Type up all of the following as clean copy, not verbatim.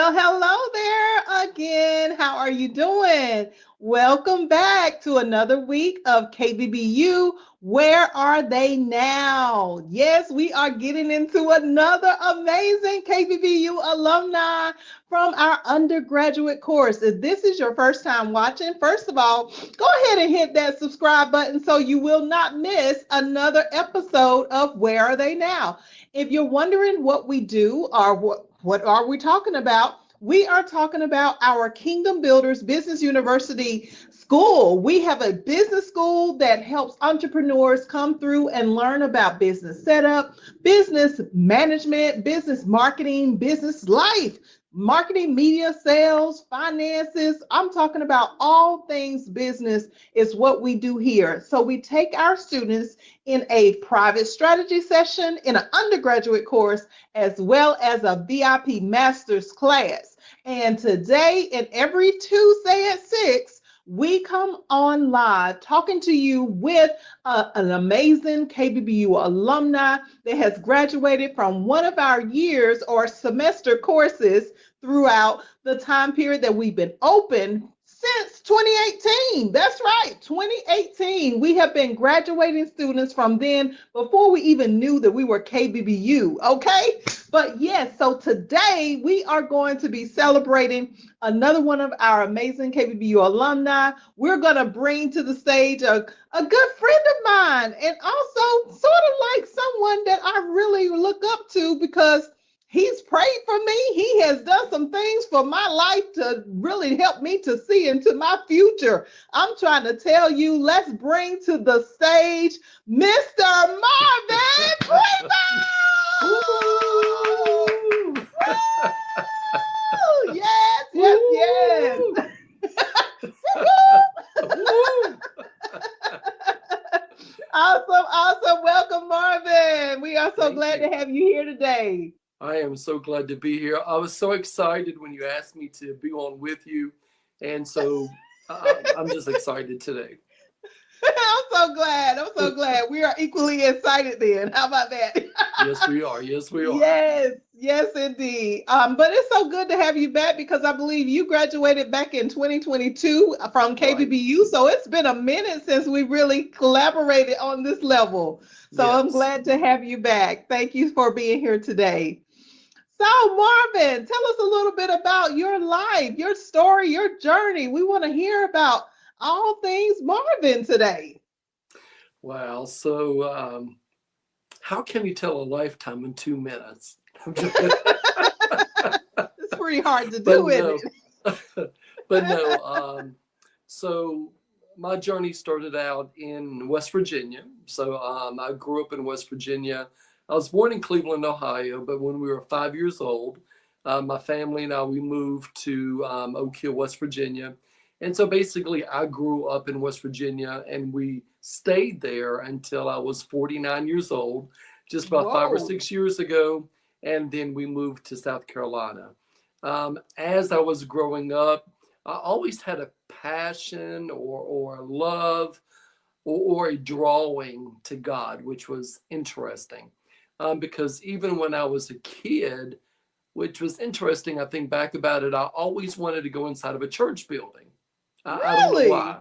Well, hello there again. How are you doing? Welcome back to another week of Kbbu. Where are they now? Yes, we are getting into another amazing Kbbu alumni from our undergraduate course. If this is your first time watching, first of all, go ahead and hit that subscribe button so you will not miss another episode of Where Are They Now? If you're wondering what we do or what are we talking about, we are talking about our Kingdom Builders Business University school. We have a business school that helps entrepreneurs come through and learn about business setup, business management, business marketing, business life, marketing, media, sales, finances. I'm talking about all things business is what we do here. So we take our students in a private strategy session, in an undergraduate course, as well as a VIP master's class. And today and every Tuesday at 6, we come on live talking to you with an amazing KBBU alumni that has graduated from one of our years or semester courses throughout the time period that we've been open since 2018. That's right, 2018. We have been graduating students from then before we even knew that we were KBBU, okay? But yes, so today we are going to be celebrating another one of our amazing KBBU alumni. We're going to bring to the stage a good friend of mine and also sort of like someone that I really look up to because he's prayed for me. He has done some things for my life to really help me to see into my future. I'm trying to tell you, let's bring to the stage Mr. Marvin Primo! Yes, yes, yes. Awesome, awesome. Welcome, Marvin. We are so glad to have you here today. I am so glad to be here. I was so excited when you asked me to be on with you. And so I'm just excited today. I'm so glad. I'm so glad. We are equally excited then. How about that? Yes, we are. Yes, we are. Yes, yes, indeed. But it's so good to have you back because I believe you graduated back in 2022 from Right. KBBU. So it's been a minute since we really collaborated on this level. So I'm Yes. glad to have you back. Thank you for being here today. So, Marvin, tell us a little bit about your life, your story, your journey. We want to hear about all things Marvin today. Wow. So, how can you tell a lifetime in 2 minutes? It's pretty hard to But do, isn't no, it? but no. So my journey started out in West Virginia. So I grew up in West Virginia. I was born in Cleveland, Ohio, but when we were 5 years old, my family and I, we moved to Oak Hill, West Virginia. And so basically, I grew up in West Virginia and we stayed there until I was 49 years old, just about five or Whoa. 6 years ago. And then we moved to South Carolina. As I was growing up, I always had a passion or a love or a drawing to God, which was interesting. Because even when I was a kid, which was interesting, I think back about it, I always wanted to go inside of a church building. I don't know why. Really?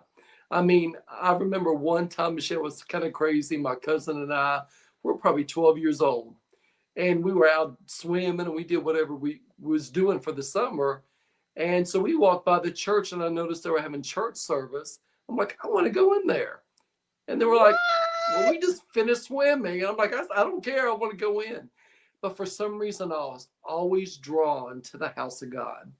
I mean, I remember one time, Michelle, was kind of crazy. My cousin and I were probably 12 years old, and we were out swimming and we did whatever we was doing for the summer. And so we walked by the church and I noticed they were having church service. I'm like, I want to go in there. And they were like, well, we What? just finished swimming. And I'm like, I don't care. I want to go in. But for some reason, I was always drawn to the house of God.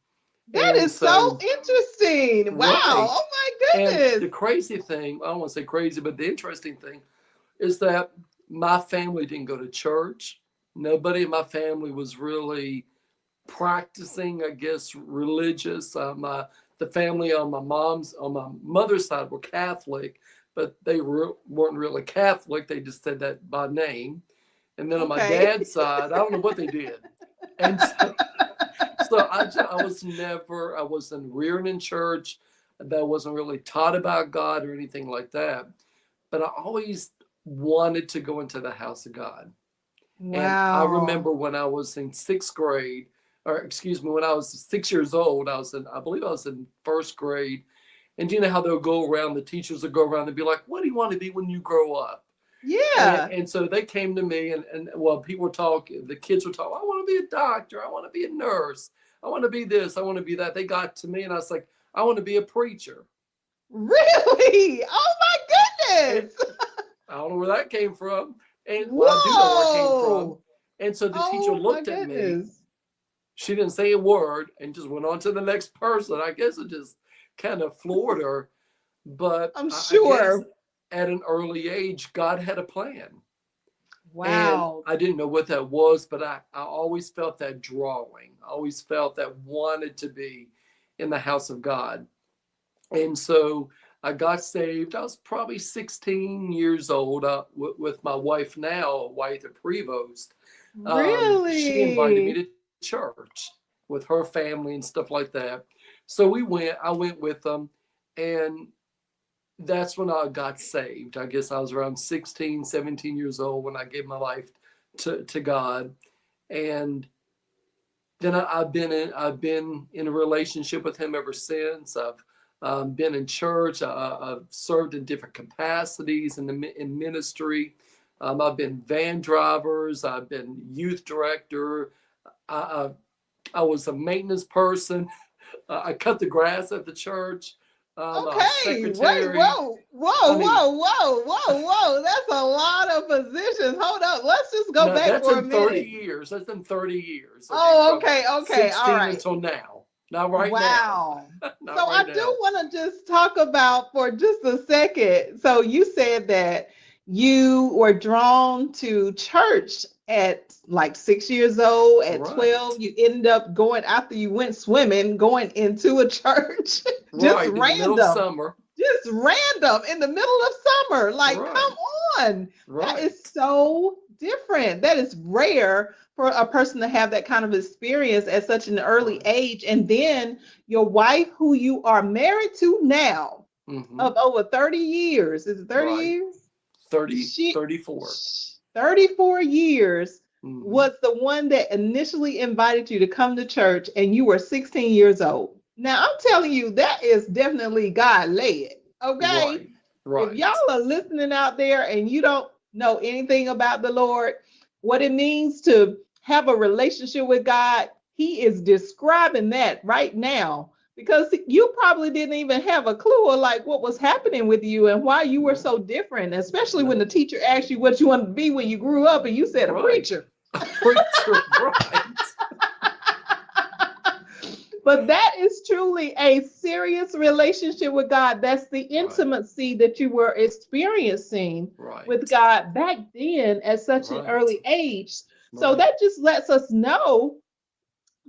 That And is so so, interesting. Wow. right. Oh my And the goodness. crazy thing, I don't want to say crazy, but the interesting thing is that my family didn't go to church. Nobody in my family was really practicing, I guess, religious. The family on my mother's side were Catholic, but weren't really Catholic. They just said that by name. And then on my Okay. dad's side, I don't know what they did. And so I wasn't reared in church. That wasn't really taught about God or anything like that. But I always wanted to go into the house of God. And I Wow. remember when I was in sixth grade, or excuse me, when I was 6 years old, I believe I was in first grade. And you know how they'll go around, the teachers will go around and be like, what do you want to be when you grow up? Yeah. And so they came to me, and well, people were talking, the kids were talking, I want to be a doctor, I want to be a nurse, I want to be this, I want to be that. They got to me, and I was like, I want to be a preacher. Really? Oh my And goodness. I don't know where that came from. And well, I do know where it came from. Whoa. And so the teacher Oh my looked at me. goodness. She didn't say a word and just went on to the next person. I guess it just kind of floored her. But I'm I guess sure. at an early age, God had a plan. And Wow. I didn't know what that was, but I always felt that drawing. I always felt that wanted to be in the house of God. And so I got saved. I was probably 16 years old with my wife now, wife at Prevost. She invited me Really? to church with her family and stuff like that. So we went, I went with them, and that's when I got saved. I guess I was around 16, 17 years old when I gave my life to God. And then I've been in a relationship with him ever since. I've been in church. I've served in different capacities in ministry. I've been van drivers. I've been youth director. I, I was a maintenance person. I cut the grass at the church. I was Okay. Wait, secretary. whoa, I whoa, mean, whoa, whoa, whoa, whoa. That's a lot of positions. Hold up. Let's just go now back that's for a in 30 minute. years. That's in 30 years. Okay, Oh, from okay, okay. All 16 right. until now. Not right now. Wow. Not So right I do now. want to just talk about for just a second. So you said that you were drawn to church at like 6 years old, at Right. 12, you ended up going after you went swimming, going into a church, just Right. In the middle of random, summer. just random in the middle of summer. Like, come Right. on. That is Right. so different. That is rare for a person to have that kind of experience at such an early Right. age. And then your wife, who you are married to now, Mm-hmm. of over 30 years, is it 30 Right. years? 30, She 34. 34 years Mm-hmm. was the one that initially invited you to come to church, and you were 16 years old. Now I'm telling you, that is definitely God led. Okay. Right. If y'all Right. are listening out there and you don't know anything about the Lord, what it means to have a relationship with God, He is describing that right now, because you probably didn't even have a clue of like what was happening with you and why you were No. so different, especially when the No. teacher asked you what you wanted to be when you grew up and you said a Right. preacher. A preacher. Right. But that is truly a serious relationship with God. That's the Right. intimacy that you were experiencing with Right. God back then at such an Right. early age. So Right. that just lets us know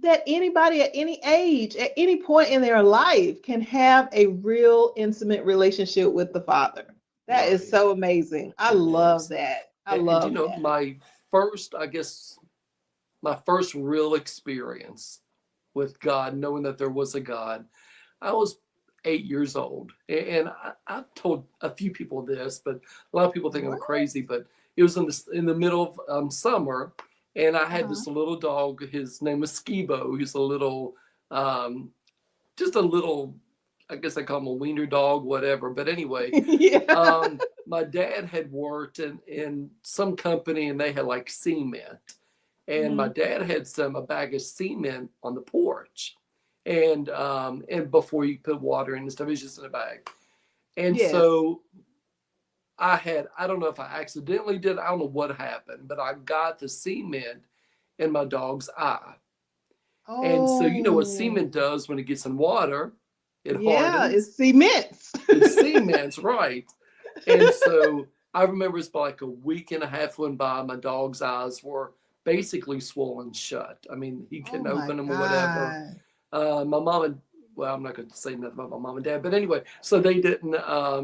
that anybody at any age, at any point in their life, can have a real intimate relationship with the Father. That is Right. so amazing. I It love is. that. I And you love know, that. my first, I guess, my first real experience with God, knowing that there was a God, I was 8 years old. And I've told a few people this, but a lot of people think I'm What? crazy. But it was in the middle of summer, and I had Uh-huh. this little dog. His name was Skibo. He's a little, um, just a little, I guess I call him a wiener dog, whatever. But anyway, Yeah. my dad had worked in some company, and they had like cement, and my Mhm. dad had a bag of cement on the porch, and before you put water in and stuff, it's just in a bag. And Yes. so I don't know if I accidentally did, I don't know what happened, but I got the cement in my dog's eye. And so you know what Oh, cement does when it gets in water, it yeah, hardens. it's cements. It cements, right? And so I remember it's like a week and a half went by. My dog's eyes were basically swollen shut. I mean, he Oh couldn't my open them or whatever. God. My mom and well, I'm not going to say nothing about my mom and dad, but anyway, so they didn't.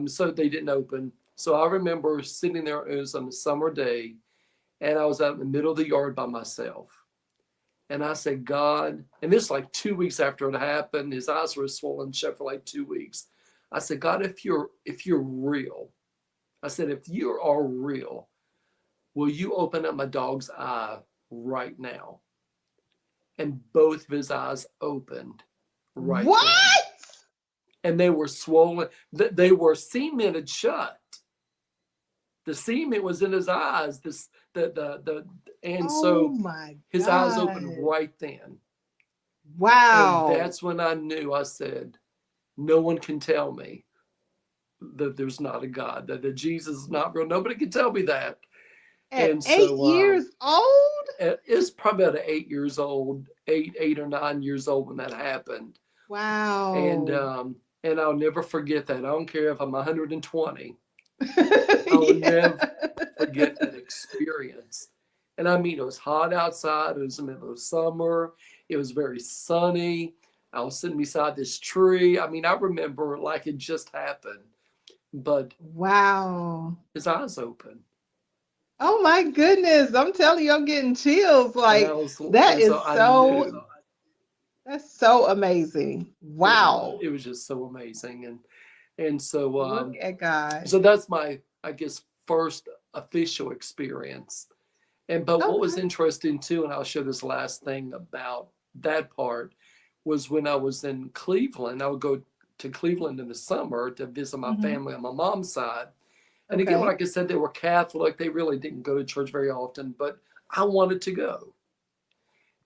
So they didn't open. So I remember sitting there. It was on a summer day, and I was out in the middle of the yard by myself. And I said, God, and this like 2 weeks after it happened, his eyes were swollen shut for like 2 weeks. I said, God, if you're real, I said, if you are real, will you open up my dog's eye right now? and both of his eyes opened right then. What? And they were swollen. They were cemented shut. The cement was in his eyes. And Oh so my his eyes opened God. right then. And Wow. that's when I knew. I said, no one can tell me that there's not a God, that Jesus is not real. Nobody can tell me that. At And eight so years old? it's probably about 8 years old, 8 or 9 years old when that happened. And Wow. I'll never forget that. I don't care if I'm 120. I will Yeah. never forget that experience. And I mean, it was hot outside. It was the middle of summer. It was very sunny. I was sitting beside this tree. I mean, I remember it like it just happened. But Wow. his eyes open, Oh my goodness. I'm telling you, I'm getting chills. and I Like was, that and so is I so, knew that's so amazing. Wow. it was just so amazing, and so Look at God. so that's my, I guess, first official experience. And but what was Okay. interesting too, and I'll share this last thing about that part, was when I was in Cleveland. I would go to Cleveland in the summer to visit my Hmm. family on my mom's side. And again, Okay. like I said, they were Catholic. They really didn't go to church very often, but I wanted to go.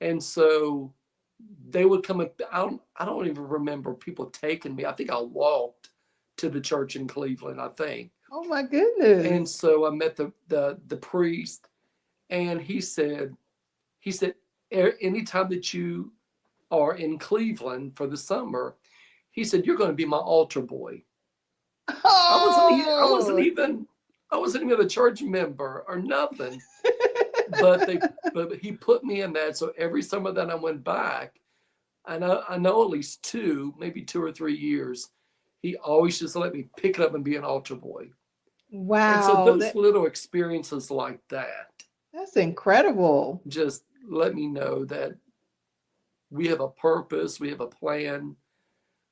And so they would come up. I don't even remember people taking me. I think I walked to the church in Cleveland, I think. Oh my And goodness. so I met the priest, and he said, anytime that you are in Cleveland for the summer, he said, you're going to be my altar boy. I wasn't e- I wasn't Oh. even I wasn't even a church member or nothing. But he put me in that. So every summer that I went back, and I know at least two, maybe 2 or 3 years, he always just let me pick it up and be an altar boy. And so Wow. those little experiences like that That's incredible. just let me know that we have a purpose, we have a plan.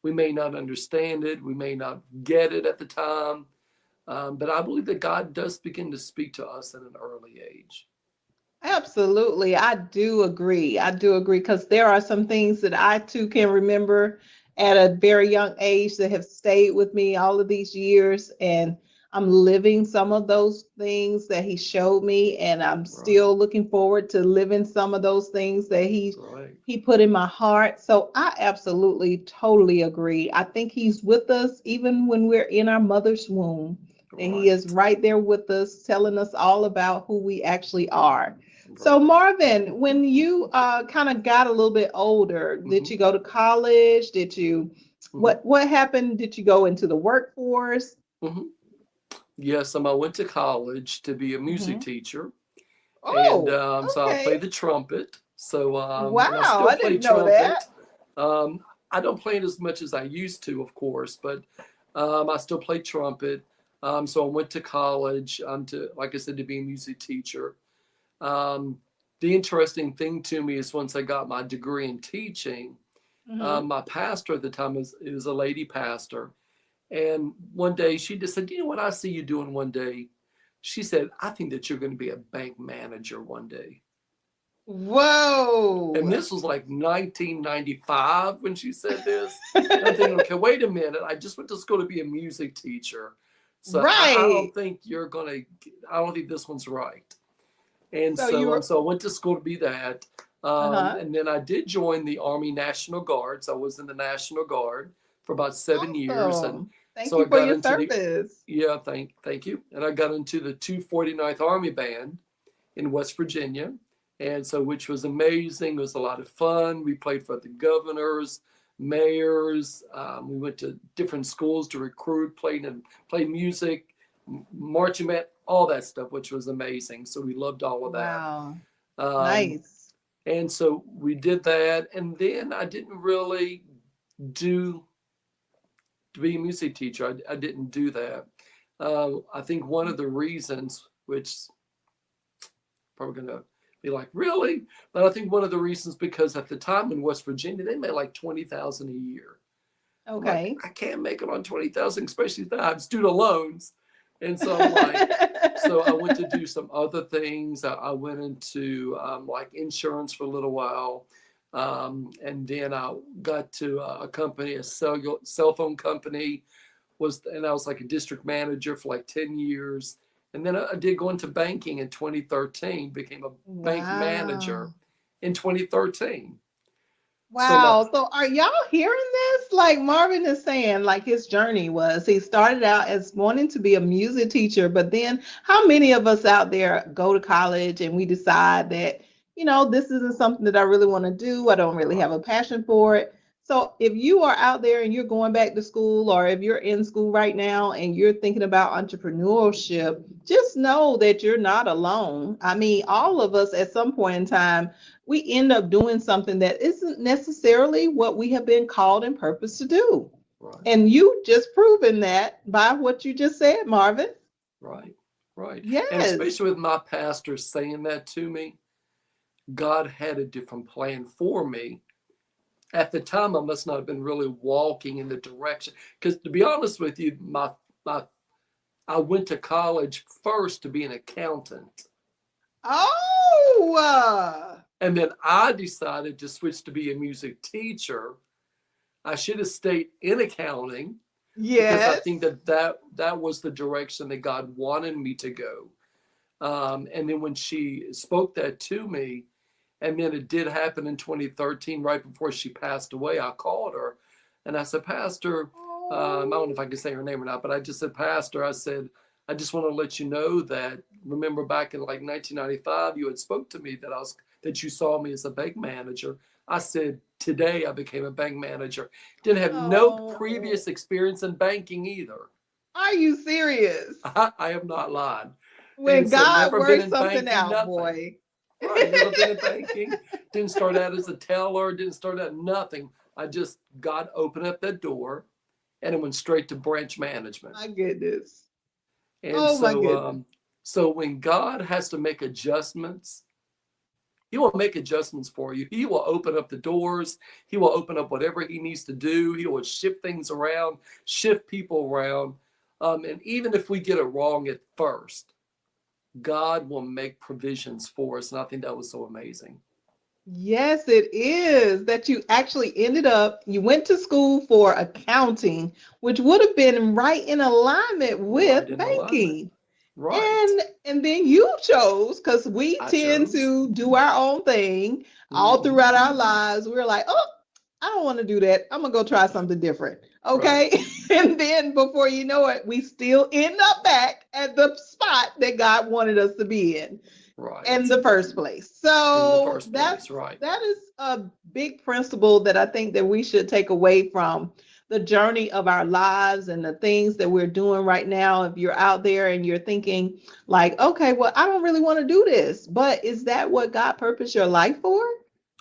We may not understand it, we may not get it at the time, but I believe that God does begin to speak to us at an early age. Absolutely. I do agree. I do agree because there are some things that I too can remember at a very young age that have stayed with me all of these years. And I'm living some of those things that he showed me. And I'm Right, still looking forward to living some of those things that right, he put in my heart. So I absolutely totally agree. I think he's with us even when we're in our mother's womb. And he is right, right there with us, telling us all about who we actually are. So right. Marvin, when you kind of got a little bit older, did Hmm. you go to college? Did you Hmm. what happened? Did you go into the workforce? Hmm. Yes, I went to college to be a music Hmm. teacher, and Oh, so I okay. play the trumpet. So and I Wow, still I play didn't know that. trumpet. I don't play it as much as I used to, of course, but I still play trumpet. So I went to college to, like I said, to be a music teacher. Um, the interesting thing to me is once I got my degree in teaching, Hmm. my pastor at the time is a lady pastor. And one day she just said, you know what I see you doing one day? She said, I think that you're going to be a bank manager one day. And Whoa. this was like 1995 when she said this. And I'm thinking, okay, wait a minute. I just went to school to be a music teacher. So I Right. don't think you're going to, I don't think this one's right. And So you were so I went to school to be that. uh-huh. And then I did join the Army National Guard. So I was in the National Guard for about 7 years. And Awesome. Thank so you I for got your into the, service. yeah, thank you. And I got into the 249th Army Band in West Virginia. And so, which was amazing. It was a lot of fun. We played for the governors, mayors. We went to different schools to recruit, played music, marching band, all that stuff, which was amazing. So we loved all of that. Wow. Um, Nice. and so we did that. And then I didn't really do to be a music teacher. I didn't do that. I think one of the reasons, which probably going to be like, really? But I think one of the reasons because at the time in West Virginia, they made like 20,000 a year. I'm like, Okay. I can't make it on 20,000, especially if I have student loans. And so I'm like, so I went to do some other things. I went into like insurance for a little while. And then I got to a company, a cell phone company, and I was like a district manager for like 10 years. And then I did go into banking in 2013, became a bank manager Wow. in 2013. So my Wow. So are y'all hearing this? Like Marvin is saying, like his journey was he started out as wanting to be a music teacher, but then how many of us out there go to college and we decide that, this isn't something that I really want to do. I don't really have Right, a passion for it. So if you are out there and you're going back to school, or if you're in school right now and you're thinking about entrepreneurship, just know that you're not alone. I mean, all of us at some point in time we end up doing something that isn't necessarily what we have been called and purposed to do. right, And you just proven that by what you just said, Marvin. right, right. And Yes. especially with my pastor saying that to me, God had a different plan for me. At the time, I must not have been really walking in the direction. Because to be honest with you, my I went to college first to be an accountant. Oh, And then I decided to switch to be a music teacher. I should have stayed in accounting because I yes. think that was the direction that God wanted me to go. And then when she spoke that to me, and then it did happen in 2013, right before she passed away, I called her and I said, Pastor, I don't know Oh, if I can say her name or not, but I just said, Pastor, I said, I just want to let you know that remember back in like 1995, you had spoke to me that you saw me as a bank manager. I said, today I became a bank manager. Didn't have no oh. previous experience in banking either. Are you serious? I am not lying. And When so God never been works in something banking, out, nothing. boy. Right. Never been in banking. Didn't start out as a teller. Didn't start out nothing. I just God opened up that door, and it went straight to branch management. My goodness. And Oh my goodness. so when God has to make adjustments, He will make adjustments for you. He will open up the doors. He will open up whatever He needs to do. He will shift things around, shift people around. And even if we get it wrong at first, God will make provisions for us. And I think that was so amazing. Yes, it is that you actually you went to school for accounting, which would have been right in alignment with Right in alignment. banking. Right. And then you chose, because we I tend chose. to do our own thing all Mm-hmm. throughout our lives. We're like, oh, I don't want to do that. I'm gonna go try something different. Right. Okay. And then before you know it, we still end up back at the spot that God wanted us to be in Right. the first place. In the So first place. Right. that is a big principle that I think that we should take away from the journey of our lives and the things that we're doing right now. If you're out there and you're thinking like, okay, well, I don't really want to do this, but is that what God purposed your life for?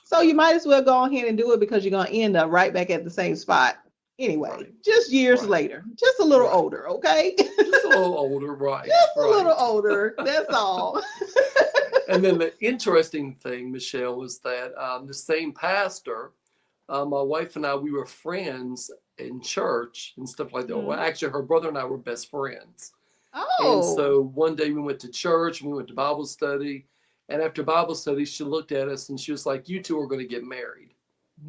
So you might as well go ahead and do it, because you're going to end up right back at the same spot anyway, Right. just years Right. later, just a little Right. older, okay? Just a little older. Right. Just a little Right. older. That's all. And then the interesting thing, Michelle, was that the same pastor, my wife and I, we were friends in church and stuff like that. Well, Mhm. actually, her brother and I were best friends. And Oh, so one day we went to church and we went to Bible study. And after Bible study, she looked at us and she was like, you two are going to get married.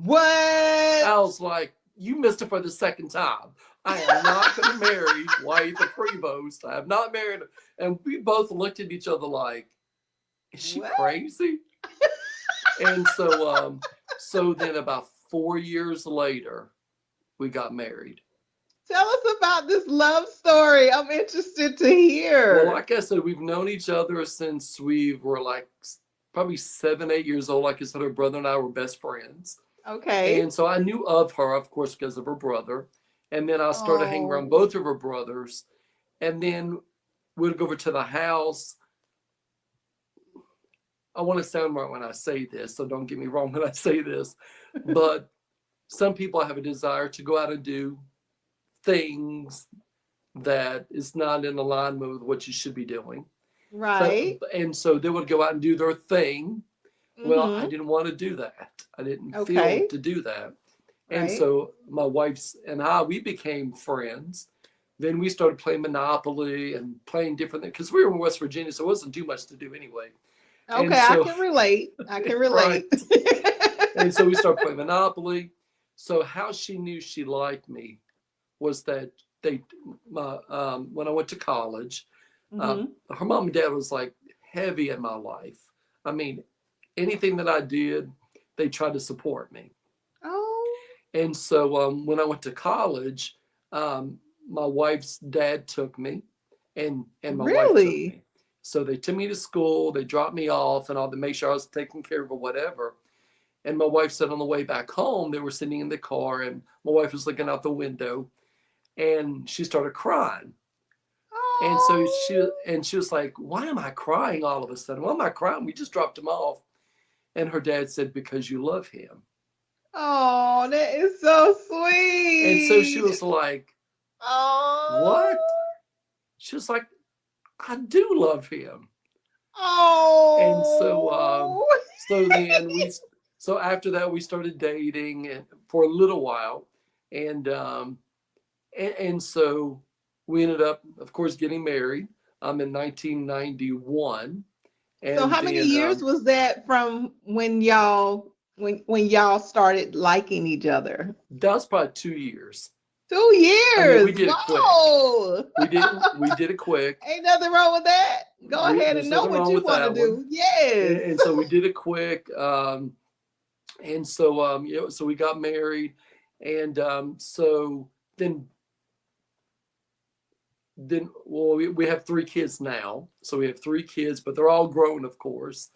what? I was like, you missed it for the second time. I am not going to marry wife a Prevost. I have not married her. And we both looked at each other like, is she What? crazy? And so then about 4 years later, we got married. Tell us about this love story. I'm interested to Well, hear. like I said, we've known each other since we were like probably 7, 8 years old. Like I said, her brother and I were best friends. Okay. And so I knew of her, of course, because of her brother. And then I started hanging around Oh, both of her brothers. And then we'd go over to the house. I want to sound right when I say this, so don't get me wrong when I say this. But some people have a desire to go out and do things that is not in alignment with what you should be doing. But right. and so they would go out and do their thing. Well, I Mm-hmm. didn't want to do that. I didn't feel Okay. to do that. And Right. so my wife's and I, we became friends. Then we started playing Monopoly and playing different things because we were in West Virginia, so it wasn't too much to do anyway. And Okay, I so, can relate. I can right. relate. And so we started playing Monopoly. So how she knew she liked me was that they, when I went to college, Hmm. her mom and dad was like heavy in my life. I mean, anything that I did, they tried to support me. Oh, And so when I went to college, my wife's dad took me, and my wife took really? me. So they took me to school, they dropped me off, and all to make sure I was taken care of or whatever. And my wife said on the way back home, they were sitting in the car, and my wife was looking out the window, and she started crying. And so Oh, she was like, "Why am I crying all of a sudden? Why am I crying? We just dropped him off." And her dad said, "Because you love him." oh, that is so And so she sweet. was like, "What?" Oh, She was like, "I do love him." And oh. so then so after that we started dating and for a little while, and and so we ended up, of course, getting married in 1991, So and how many then years was that from when y'all started liking each other? that was probably 2 years. Two I mean, we years. did it quick. Whoa. We did it quick. Ain't nothing wrong with that. Go ahead and There's know nothing what wrong you with want to that one. do. Yes. And so we did it quick. And so so we got married, and so then well, we have 3 kids now. So we have 3 kids, but they're all grown, of course.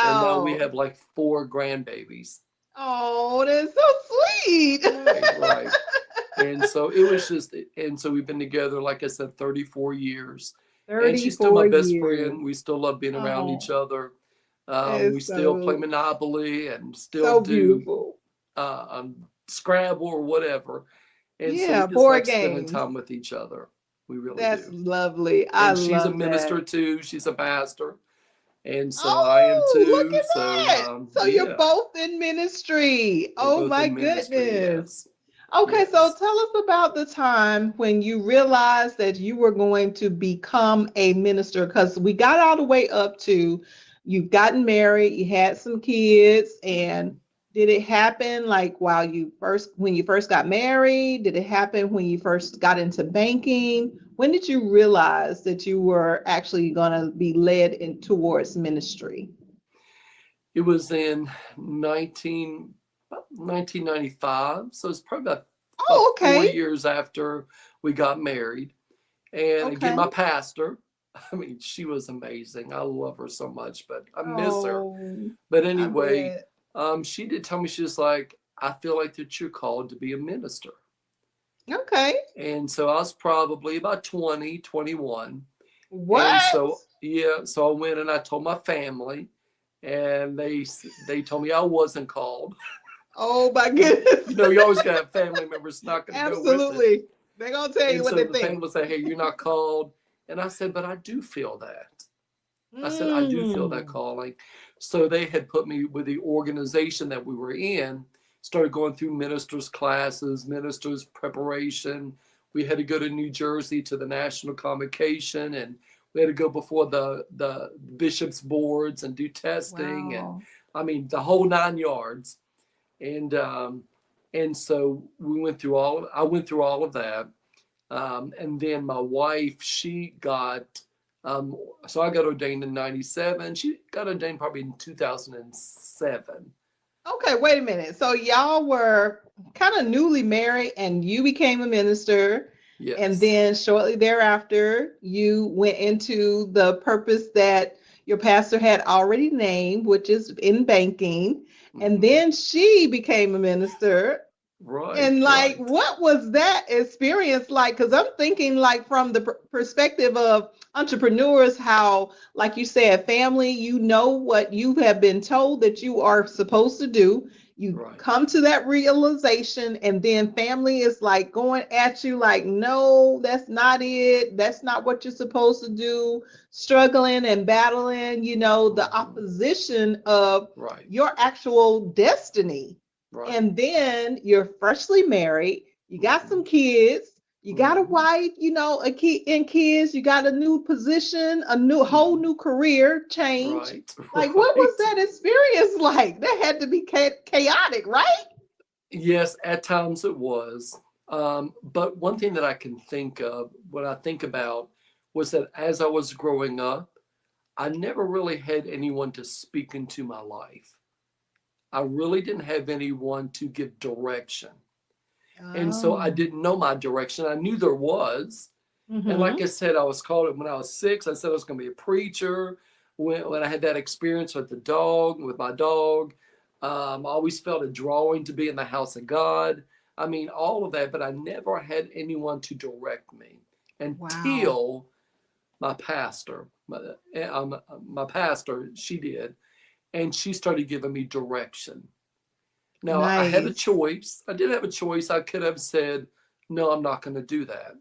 And now we Wow. have like 4 grandbabies. Oh, that's so sweet. Right, right. And so it was just, and so we've been together, like I said, 34 years. And she's still my 34 best years. friend. We still love being around each Oh, other. that We is still play so Monopoly and still so do beautiful. Scrabble or whatever. And so we Yeah, just board like spending games. time with each other. We really That's do. lovely. I And she's a love minister that. too. She's a pastor. And so I am Oh, look too. at So that. So you're yeah, both in ministry. we're Oh both my in ministry. goodness. Yes. Okay, so Yes. tell us about the time when you realized that you were going to become a minister, because we got all the way up to you've gotten married, you had some kids, and Mhm. did it happen like while you first when you first got married? Did it happen when you first got into banking? When did you realize that you were actually going to be led in towards ministry? It was in 1995. So it's probably about Oh, four okay. years after we got married. And again, Okay. my pastor, I mean, she was amazing. I love her so much, but I miss her. Oh, But I anyway, bet. she did tell me, she was like, I feel like that you're called to be a minister. Okay. And so I was probably about 20, 21. And What? so, yeah, so I went and I told my family, and they told me I wasn't called. Oh my goodness. You always got to have family members not going to go with it. Absolutely. They're going to tell you And what so they the family think. would say, "Hey, you're not called." And I said, "But I do feel that." I said, "I do feel that Mm. calling." So they had put me with the organization that we were in, started going through ministers' classes, ministers' preparation. We had to go to New Jersey to the National Convocation, and we had to go before the bishops' boards and do testing, and Wow. I mean the whole 9 yards. And so I went through all of that. And then my wife, she got, um, so I got ordained in 97. She got ordained probably in 2007. Okay, wait a minute. So y'all were kind of newly married and you became a minister. And Yes. then shortly thereafter, you went into the purpose that your pastor had already named, which is in banking. And Hmm. then she became a minister. Right, And like, right. what was that experience like? Because I'm thinking, like, from the perspective of entrepreneurs, how, like you said, family, you know what you have been told that you are supposed to do. You Right. come to that realization, and then family is like going at you, like, no, that's not it. That's not what you're supposed to do. Struggling and battling, the Hmm. opposition of Right, your actual destiny. right. And then you're freshly married, you got Hmm. some kids, You got a Hmm. wife, a kid and kids, you got a new position, a new whole Hmm. new career change. Right. Like, what was Right. that experience like? That had to be chaotic, right? Yes, at times it was. But one thing that I can think of, what I think about, was that as I was growing up, I never really had anyone to speak into my life. I really didn't have anyone to give direction. And so I Oh. didn't know my direction. I knew there was. And like Mm-hmm. I said, I was called when I was 6. I said I was going to be a preacher. When I had that experience with the dog, with my dog, I always felt a drawing to be in the house of God. I mean, all of that, but I never had anyone to direct me Wow. until my pastor, my pastor, she did, and she started giving me direction. Now, I had a Nice. choice. I did have a choice. I could have said, no, I'm not going to do that.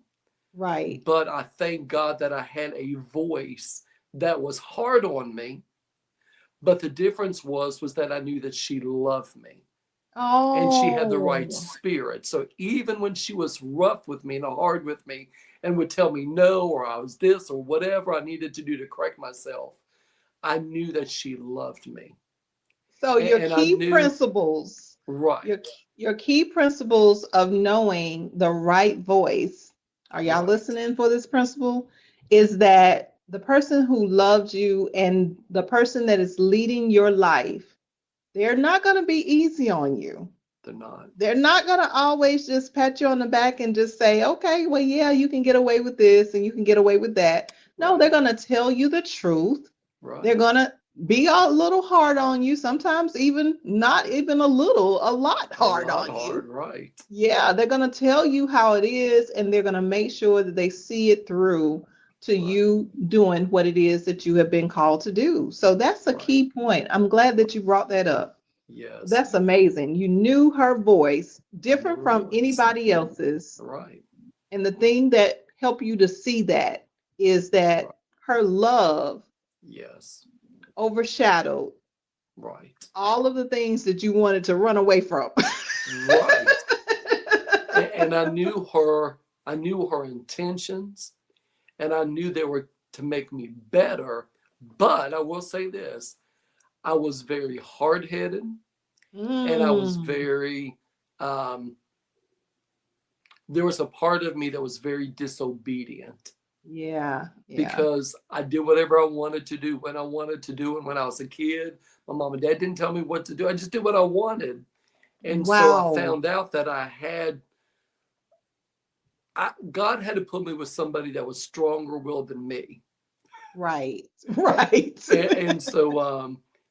Right. But I thank God that I had a voice that was hard on me. But the difference was that I knew that she loved me and she had the right Oh. spirit. So even when she was rough with me and hard with me and would tell me no, or I was this or whatever I needed to do to correct myself, I knew that she loved me. So your And I key knew, principles, your right, your key principles of knowing the right voice, are y'all right, listening for this principle? Is that the person who loves you and the person that is leading your life, they're not going to be easy on you. they're not. They're not going to always just pat you on the back and just say, okay, well, yeah, you can get away with this and you can get away with that. No, they're Right, going to tell you the truth. They're right. going to be a little hard on you, sometimes even not even a little, a lot A hard lot on you. hard, right, Yeah, they're going to tell you how it is and they're going to make sure that they see it through to right, you doing what it is that you have been called to do. So that's a right. key point. I'm glad that you brought that up. Yes, That's amazing. You knew her voice I knew different her from voice. anybody else's. Right, And the thing that helped you to see that is right. that her love Yes, overshadowed right, all of the things that you wanted to run away from. right. And I knew her. I knew her intentions, and I knew they were to make me better. But I will say this: I was very hard-headed, and I was Mm, very. Um, there was a part of me that was very disobedient yeah, yeah. because I did whatever I wanted to do when I wanted to do, and when I was a kid, my mom and dad didn't tell me what to do. I just did what I wanted. And so I Wow. found out that God had to put me with somebody that was stronger willed than me. Right. Right.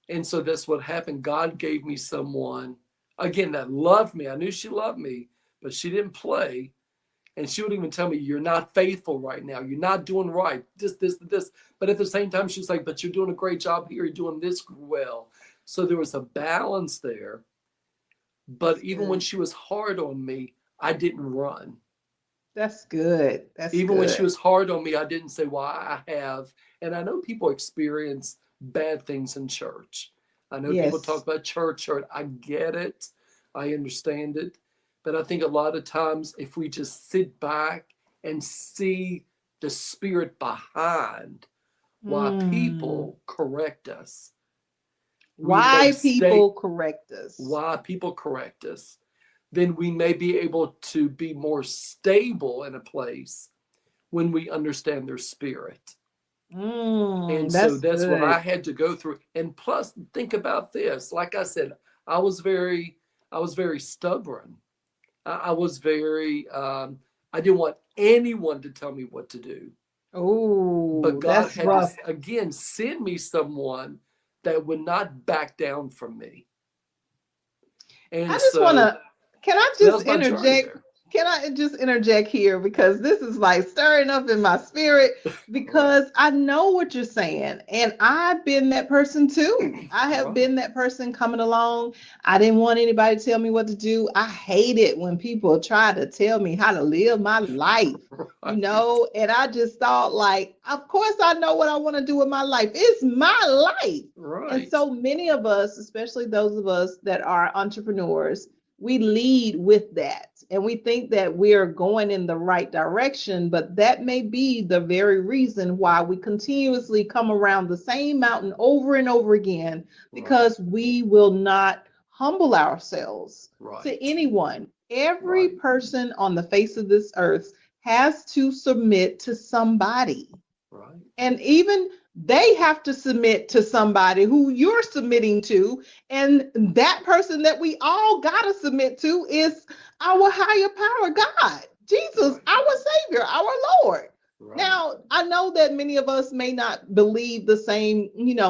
And so that's what happened. God gave me someone again that loved me. I knew she loved me, but she didn't play. And she would even tell me, "You're not faithful right now. You're not doing right. This." But at the same time, she's like, "But you're doing a great job here. You're doing this well." So there was a balance there. But That's even when good. she was hard on me, I didn't run. That's good. That's Even when she good. was hard on me, I didn't say, well, I have. And I know people experience bad things in church. I know people talk Yes. about church hurt. I get it. I understand it. But I think a lot of times, if we just sit back and see the spirit behind why Hmm. people correct us, we may Why stay, people correct us. why people correct us, then we may be able to be more stable in a place when we understand their spirit. And so That's that's what I good. had to go through. And plus, think about this. Like I said, I was very, I was very stubborn. I was very, I didn't want anyone to tell me what to do. But Oh, God that's had to, rough. again, send me someone that would not back down from me. I And just want so, to, can I so that just was my journey interject? there. Can I just interject here because this is like stirring up in my spirit Right. because I know what you're saying. And I've been that person too. I have Right. been that person coming along. I didn't want anybody to tell me what to do. I hate it when people try to tell me how to live my life, Right. and I just thought, like, of course, I know what I want to do with my life. It's my life. And Right. so many of us, especially those of us that are entrepreneurs, we lead with that and we think that we're going in the right direction, but that may be the very reason why we continuously come around the same mountain over and over again, Right. because we will not humble ourselves to Right. anyone. Every Right. person on the face of this earth has to submit to somebody. Right. And even they have to submit to somebody who you're submitting to. And that person that we all got to submit to is our higher power, God, Jesus, Right. our Savior, our Lord. Right. Now, I know that many of us may not believe the same,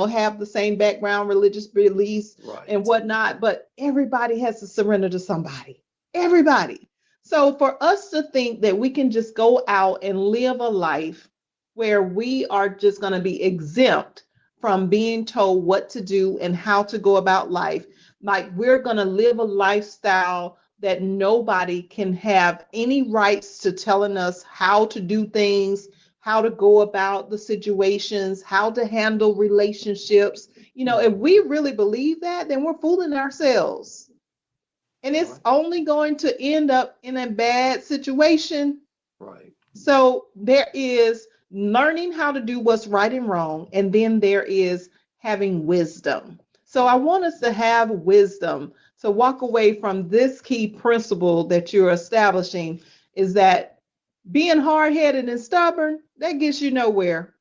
have the same background, religious beliefs and Right. whatnot, but everybody has to surrender to somebody. Everybody. So for us to think that we can just go out and live a life where we are just going to be exempt from being told what to do and how to go about life. Like we're going to live a lifestyle that nobody can have any rights to telling us how to do things, how to go about the situations, how to handle relationships. If Hmm. we really believe that, then we're fooling ourselves. And it's Right. only going to end up in a bad situation. Right. So there is learning how to do what's right and wrong, and then there is having wisdom. So I Right. want us to have wisdom to walk away from this key principle that you're establishing, is that being hard-headed and stubborn, that gets you nowhere.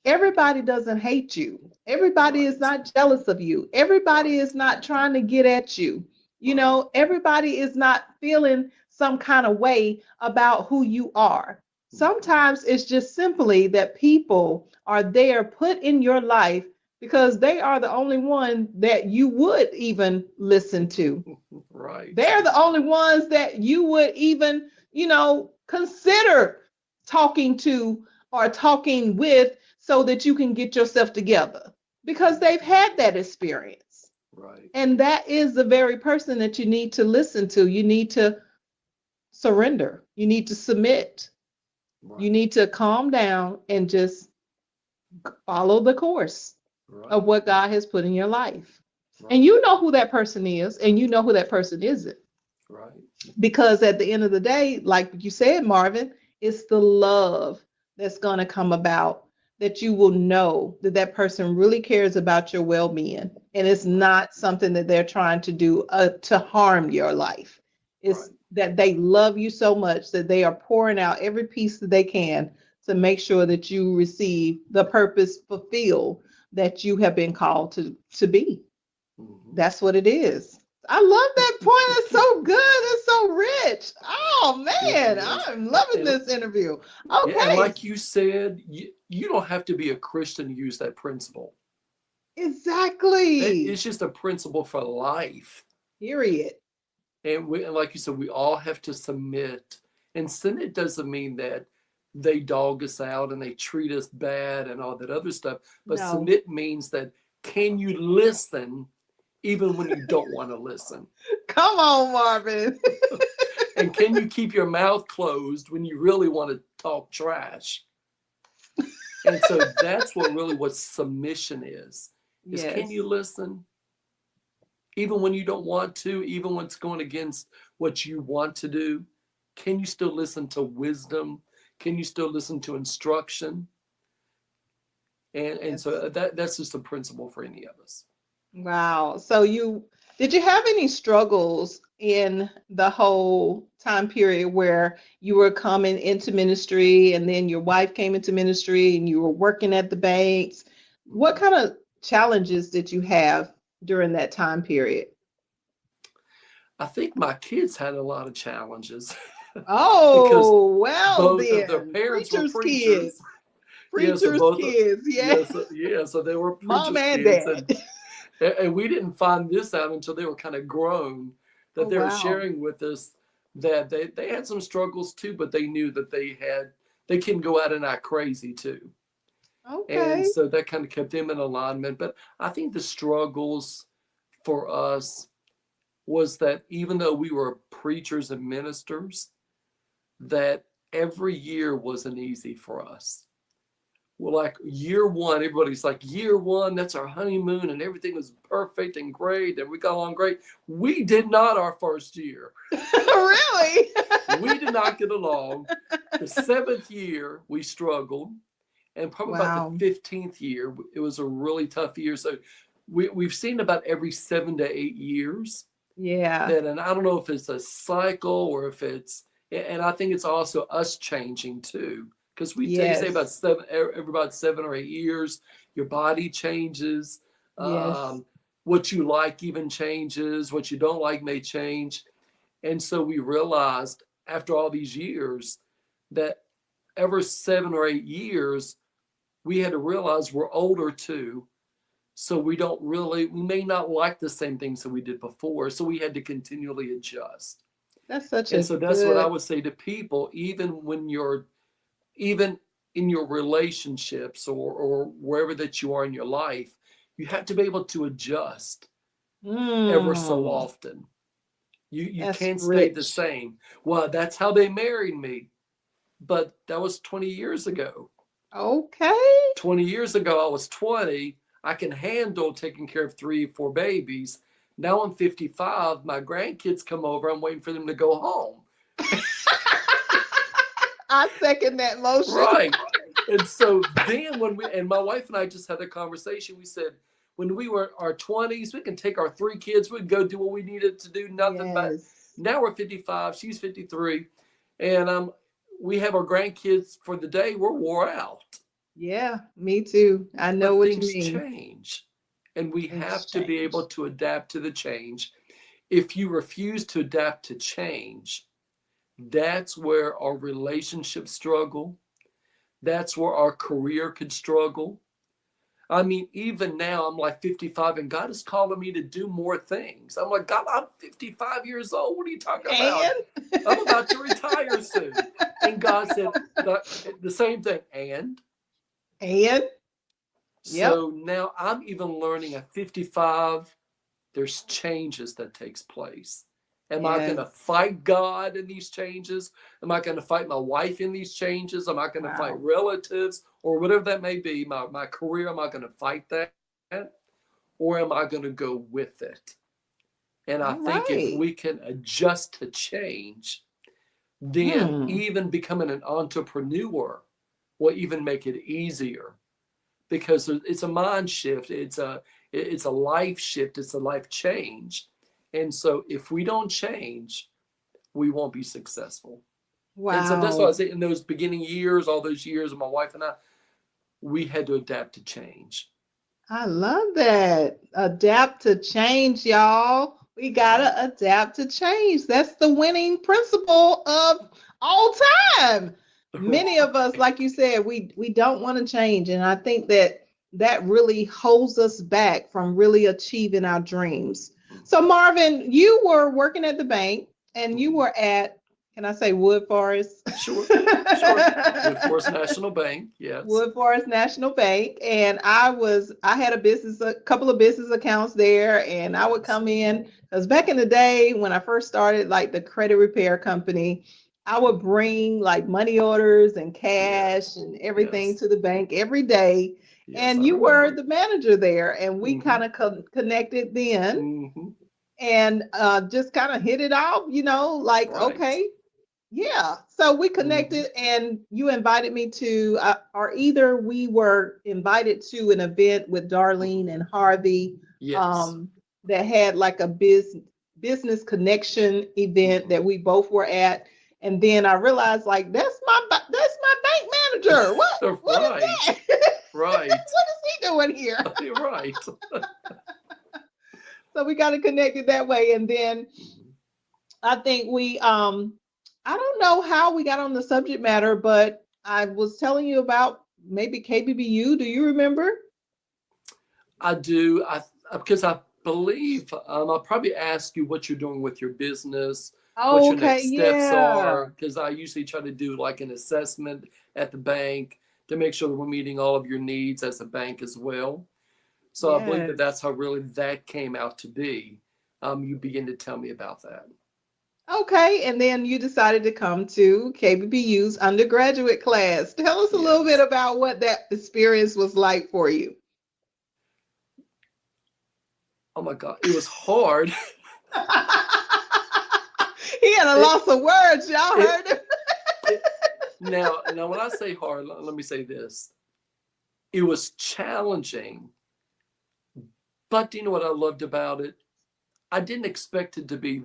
Everybody doesn't hate you. Everybody is Right. not jealous of you. Everybody Right. is not trying to get at you. Right. Everybody is not feeling some kind of way about who you are. Hmm. Sometimes it's just simply that people are there put in your life because they are the only one that you would even listen to. Right. They're the only ones that you would even, consider talking to or talking with so that you can get yourself together because they've Hmm. had that experience. Right. And that is the very person that you need to listen to. You need to surrender. You need to submit. You Right. need to calm down and just follow the course of Right. what God has put in your life. And Right. you know who that person is, and you know who that person isn't. Right. Because at the end of the day, like you said, Marvin, it's the love that's going to come about, that you will know that that person really cares about your well-being, and it's Right. not something that they're trying to do to harm your life. It's Right. that they love you so much that they are pouring out every piece that they can to make sure that you receive the purpose fulfilled that you have been called to be. Hmm. That's what it is. I love that point. It's so good. It's so rich. Oh It man, is. I'm loving And this interview. yeah, and Okay, like you said, you don't have to be a Christian to use that principle. exactly. It's just a principle for life. Period. And like you said, we all have to submit. And submit doesn't mean that they dog us out and they treat us bad and all that other stuff. But No. submit means that, can you listen even when you don't want to listen? Come on, Marvin. And can you keep your mouth closed when you really want to talk trash? And so that's what submission is, can you Yes. listen even when you don't want to, even when it's going against what you want to do? Can you still listen to wisdom? Can you still listen to instruction? And Yes. so that's just a principle for any of us. Wow. So you did you have any struggles in the whole time period where you were coming into ministry and then your wife came into ministry and you were working at the banks? What Mhm. kind of challenges did you have during that time period? I think my kids had a lot of challenges because Oh, well both of their then, parents were preacher's kids, preachers. Yeah, so preacher's both, kids, yeah, so they were mom preachers' and kids, dad. and we didn't find this out until they were kind of grown, Oh, that they were wow. sharing with us that they had some struggles too, but they knew that they can go out and act crazy too, and Okay. so that kind of kept them in alignment. But I think the struggles for us was that even though we were preachers and ministers, that every year wasn't easy for us. well, like year one, everybody's like, year one, that's our honeymoon, and everything was perfect and great, and we got along great. We did not our first year. Really? We did not get along. The 7th year, we struggled. And probably about the Wow. 15th year, it was a really tough year. So we've seen about every 7 to 8 years Yeah. that, and I don't know if it's a cycle or if it's, and I think it's also us changing too. Because they say Yes. about every about 7 or 8 years, your body changes. Yes. Um, what you like even changes. What you don't like may change. And so we realized after all these years that every 7 or 8 years, we had to realize we're older too. So we may not like the same things that we did before. So we had to continually adjust. That's such And a so that's what I good. would say to people, even in your relationships or wherever that you are in your life, you have to be able to adjust ever so Mm, often. You that's can't stay the rich. same. Well, that's how they married me. But that was 20 years ago. Okay. 20 years ago, I was 20. I can handle taking care of 3 or 4 babies. Now I'm 55. My grandkids come over. I'm waiting for them to go home. I second that motion. Right. And so then and my wife and I just had a conversation. We said, when we were our 20s, we can take our 3 kids, we'd go do what we needed to do, nothing but Yes. now we're 55, she's 53. And we have our grandkids for the day, we're wore out. Yeah, me too. I know But what you things mean. change. And we Things have to be able change. to adapt to the change. If you refuse to adapt to change, that's where our relationships struggle. That's where our career could struggle. I mean, even now, I'm like 55 and God is calling me to do more things. I'm like, God, I'm 55 years old. What are you talking about? And I'm about to retire soon. And God said the same thing. And and yep. so now I'm even learning at 55, there's changes that takes place. Am I going to Yes. fight God in these changes? Am I going to fight my wife in these changes? Am I going to fight Wow. relatives or whatever that may be? My career, am I going to fight that? Or am I going to go with it? And I All think if right. we can adjust to change, then Hmm. even becoming an entrepreneur will even make it easier because it's a mind shift. It's a life shift. It's a life change. And so if we don't change, we won't be successful. And so that's why I Wow. say in those beginning years, all those years of my wife and I, we had to adapt to change. I love that. Adapt to change, y'all. We gotta Right. adapt to change. That's the winning principle of all time. Many of us, Right. like you said, we don't want to change, and I think that that really holds us back from really achieving our dreams. So, Marvin, you were working at the bank, and you Mhm. were at, can I say Wood Forest? Sure. Sure. Wood Forest National Bank. Yes. Wood Forest National Bank, and I had a couple of business accounts there, and I would Yes. come in because back in the day when I first started like the credit repair company, I would Mhm. bring like money orders and cash Yes. and everything Yes. to the bank every day. Yes. And I you were remember. the manager there, and we Hmm. kind of connected then Hmm. and just kind of hit it off, like, Right. okay, yeah. So we Hmm. connected and you invited me to, or either we were invited to an event with Hmm. Darlene and Harvey Yes. um, that had like a business connection event Hmm. that we both were at. And then I realized like that's my bank manager. What is Right. that? Right. What is he doing here? You're right. So we got to connect it that way. And then Mhm. I think I don't know how we got on the subject matter, but I was telling you about maybe KBBU. Do you remember? I do. Because I believe I'll probably ask you what you're doing with your business, what Oh, your okay, next steps yeah. are. Because I usually try to do like an assessment at the bank to make sure that we're meeting all of your needs as a bank as well. So I believe that Yes. that's how really that came out to be. You begin to tell me about that. Okay, and then you decided to come to KBBU's undergraduate class. Tell us a little bit Yes. about what that experience was like for you. Oh my God, it was hard. He had a It, loss of words. Y'all it, heard him. it, now, when I say hard, let me say this. It was challenging, but do you know what I loved about it? I didn't expect it to be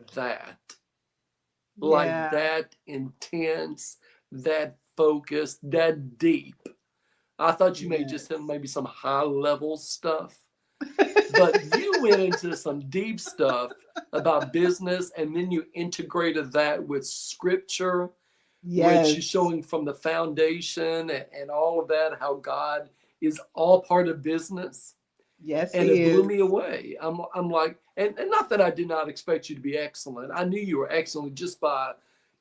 like Yeah, that intense, that focused, that deep. I thought you may just have yes. maybe some high level stuff, but you went into some deep stuff about business, and then you integrated that with scripture, which is Yes. showing from the foundation and all of that, how God is all part of business. Yes, And he it blew is. me away. I'm like, and not that I did not expect you to be excellent. I knew you were excellent just by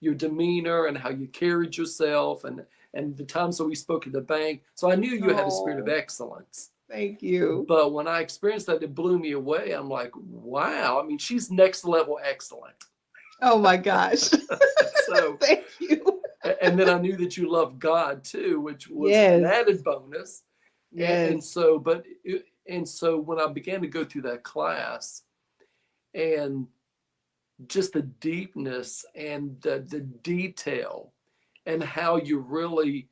your demeanor and how you carried yourself and the times that we spoke at the bank. So I knew you had a spirit of Oh, excellence. thank you. But when I experienced that, it blew me away. I'm like, wow. I mean, she's next level excellent. Oh my gosh. So, Thank you. and then I knew that you loved God too, which was an Yes. added bonus. And Yes. so, and so when I began to go through that class and just the deepness and the detail and how you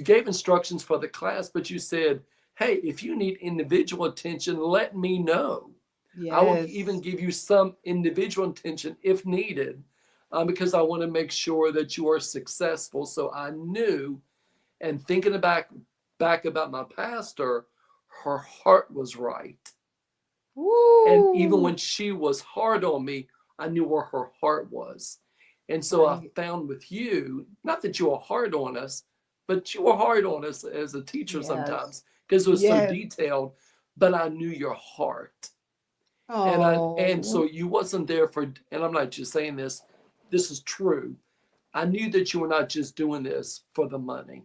gave instructions for the class, but you said, hey, if you need individual attention, let me know. I will even Yes. give you some individual attention if needed, because I want to make sure that you are successful. So I knew, and thinking back about my pastor, her heart was right. And even Woo. when she was hard on me, I knew where her heart was. And so I Right. found with you, not that you were hard on us, but you were hard on us as a teacher Yes. sometimes because it was so Yes. detailed, but I knew your heart. And Oh. so you wasn't there for, and I'm not just saying this is true. I knew that you were not just doing this for the money.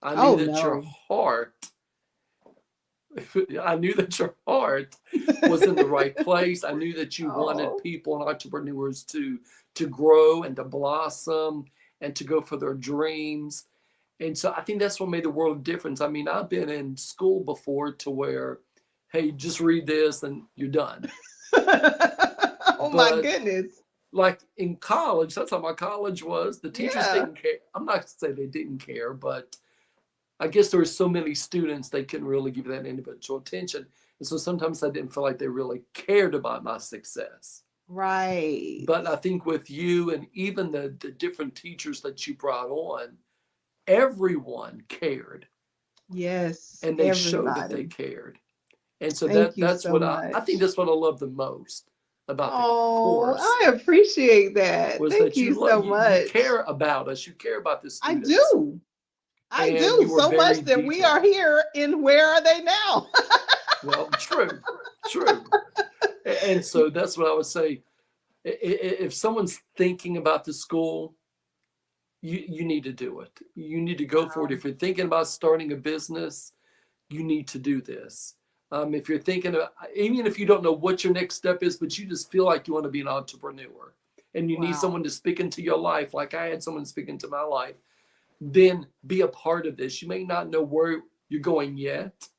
I knew Oh that your no. heart I knew that your heart was in the right place. I knew that you wanted Oh. people and entrepreneurs to grow and to blossom and to go for their dreams. And so I think that's what made the world of difference. I mean, I've been in school before to where, hey, just read this and you're done. Oh my But goodness. like in college, that's how my college was. The teachers Yeah. didn't care. I'm not to say they didn't care, but I guess there were so many students they couldn't really give that individual attention. And so sometimes I didn't feel like they really cared about my success. Right. But I think with you and even the different teachers that you brought on, everyone cared Yes. and they showed that they Everybody. cared. And so Thank you that's so what I think much. that's what I love the most about the Oh, course I appreciate that. was Thank that you you love so you much. care about us, you care about the I students, do. I and do you were so very much that we are detailed. here in Where Are They Now? Well, true, true. And so that's what I would say. If someone's thinking about the school, you need to do it. You need to go for it. Wow. If you're thinking about starting a business, you need to do this. If you're thinking of, even if you don't know what your next step is, but you just feel like you want to be an entrepreneur and you need Wow. someone to speak into your life, like I had someone speak into my life, then be a part of this. You may not know where you're going yet,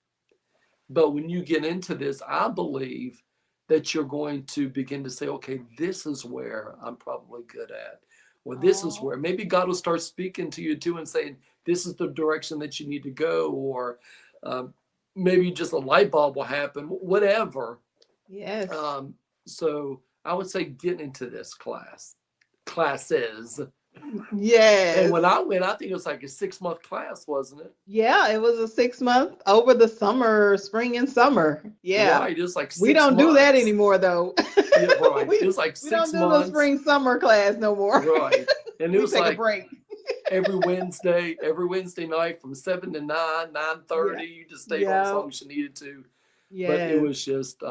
but when you get into this, I believe that you're going to begin to say, okay, this is where I'm probably good at. Well, this is Oh, where maybe God will start speaking to you too and saying, this is the direction that you need to go. Or um, maybe just a light bulb will happen, whatever. yes. Um, so I would say get into this classes. And Yes. when I went, I think it was like a 6 month class, wasn't it? Yeah, it was a 6 month over the summer, spring and summer. Yeah. Right. It was like We six don't do that months. anymore though. Yeah, right. It we was like we six don't do the months. spring summer class no more. Right. And it We was take a like break. every Wednesday night from 7 to 9, nine Yeah. thirty. You just stayed on as Yeah. long as you needed to. But it Yes. was just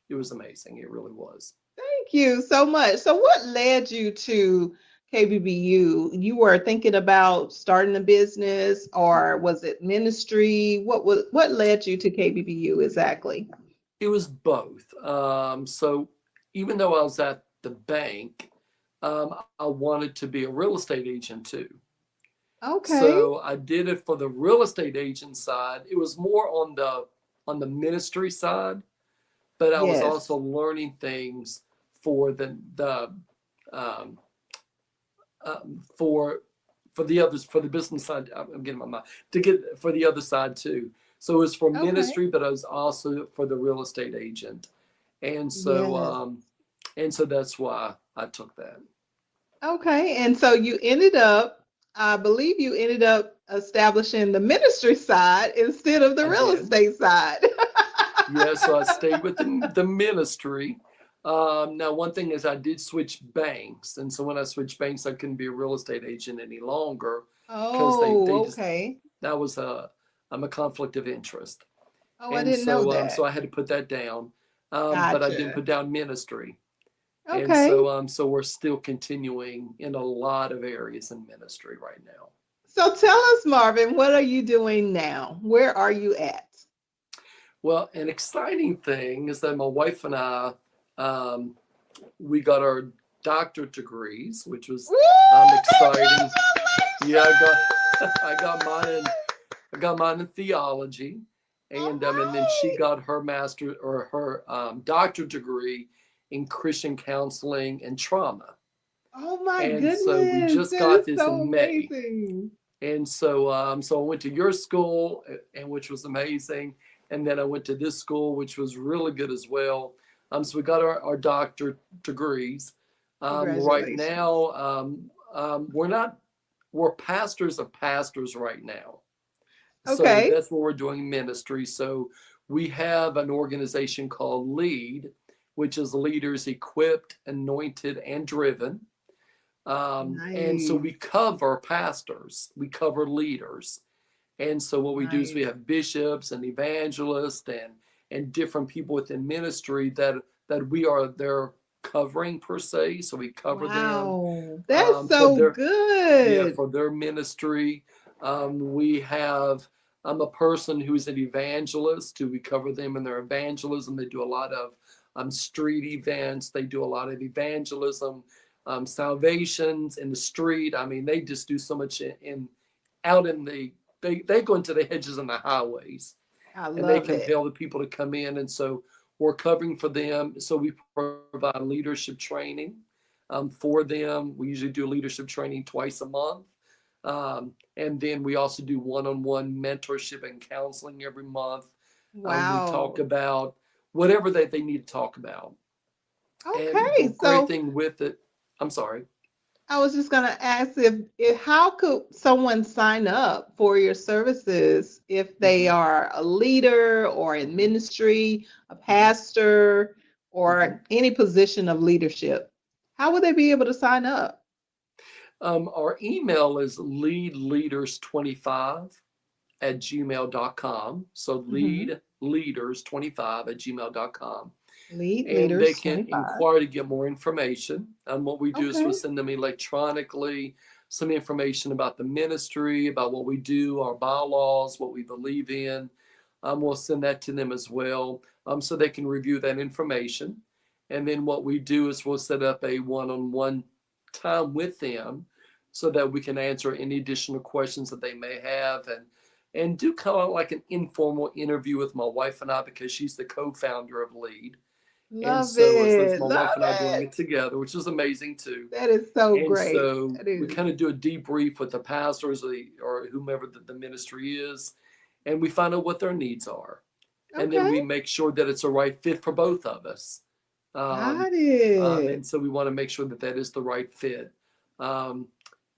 it was amazing. It really was. Thank you so much. So what led you to KBBU? You were thinking about starting a business or was it ministry? What led you to KBBU exactly? It was both. So even though I was at the bank, I wanted to be a real estate agent too. Okay. So I did it for the real estate agent side. It was more on the ministry side, but I was Yes. also learning things for the um, for the others, for the business side. I'm getting my mind to get for the other side too. So it was for Okay. ministry, but I was also for the real estate agent, and so Yes. um, and so that's why I took that. Okay. And so you ended up, I believe you ended up establishing the ministry side instead of the I real did. estate side. Yeah, so I stayed with the ministry. Now, one thing is I did switch banks, and so when I switched banks, I couldn't be a real estate agent any longer because they Oh, just okay. that was a conflict of interest, Oh, I and didn't know so that. I had to put that down. But I didn't Gotcha. put down ministry, and Okay. so we're still continuing in a lot of areas in ministry right now. So tell us, Marvin, what are you doing now? Where are you at? Well, an exciting thing is that my wife and I, um, we got our doctorate degrees, which was Woo! exciting. Yeah, I Congratulations! got mine in theology, All and then she right. got her master or her doctorate degree in Christian counseling and trauma. Oh my And so we goodness, just that got is this so in May. amazing. And so I went to your school, and which was amazing. And then I went to this school, which was really good as well. So we got our doctorate degrees. Right Congratulations. now, we're pastors of pastors right now. So Okay. that's what we're doing ministry. So we have an organization called Lead, which is leaders equipped, anointed, and driven. And so Nice. we cover pastors, we cover leaders. And so what we do is we Nice. have bishops and evangelists and different people within ministry that we are their covering per se. So we cover them Wow. That's for so their good. for their ministry. We have a person who's an evangelist who we cover them in their evangelism. They do a lot of street events. They do a lot of evangelism, salvations in the street. I mean, they just do so much in out in the they go into the hedges and the highways, I and they love it. compel the people to come in. And so we're covering for them. So we provide leadership training for them. We usually do leadership training twice a month. And then we also do one-on-one mentorship and counseling every month. We talk Wow. about whatever they need to talk about. And the Okay. great So thing with it, I'm sorry. I was just going to ask if how could someone sign up for your services if they Mm-hmm, are a leader or in ministry, a mm-hmm, pastor, mm-hmm. or any position of leadership? How would they be able to sign up? Our email is leadleaders25@gmail.com. So Hmm. leadleaders25@gmail.com. Lead And they Leaders can 25. inquire to get more information. What we do is we'll Okay. send them electronically some information about the ministry, about what we do, our bylaws, what we believe in. We'll send that to them as well, so they can review that information. And then what we do is we'll set up a one-on-one time with them so that we can answer any additional questions that they may have and do kind of like an informal interview with my wife and I because she's the co-founder of Lead. And Love so it's it. my Love wife and I doing it. it together, which is amazing too. That is so And great. so That we is. kind of do a debrief with the pastors or whomever the ministry is, and we find out what their needs are. And then Okay. we make sure that it's a right fit for both of us. Um, Got it. and so we want to make sure that that is the right fit. Um,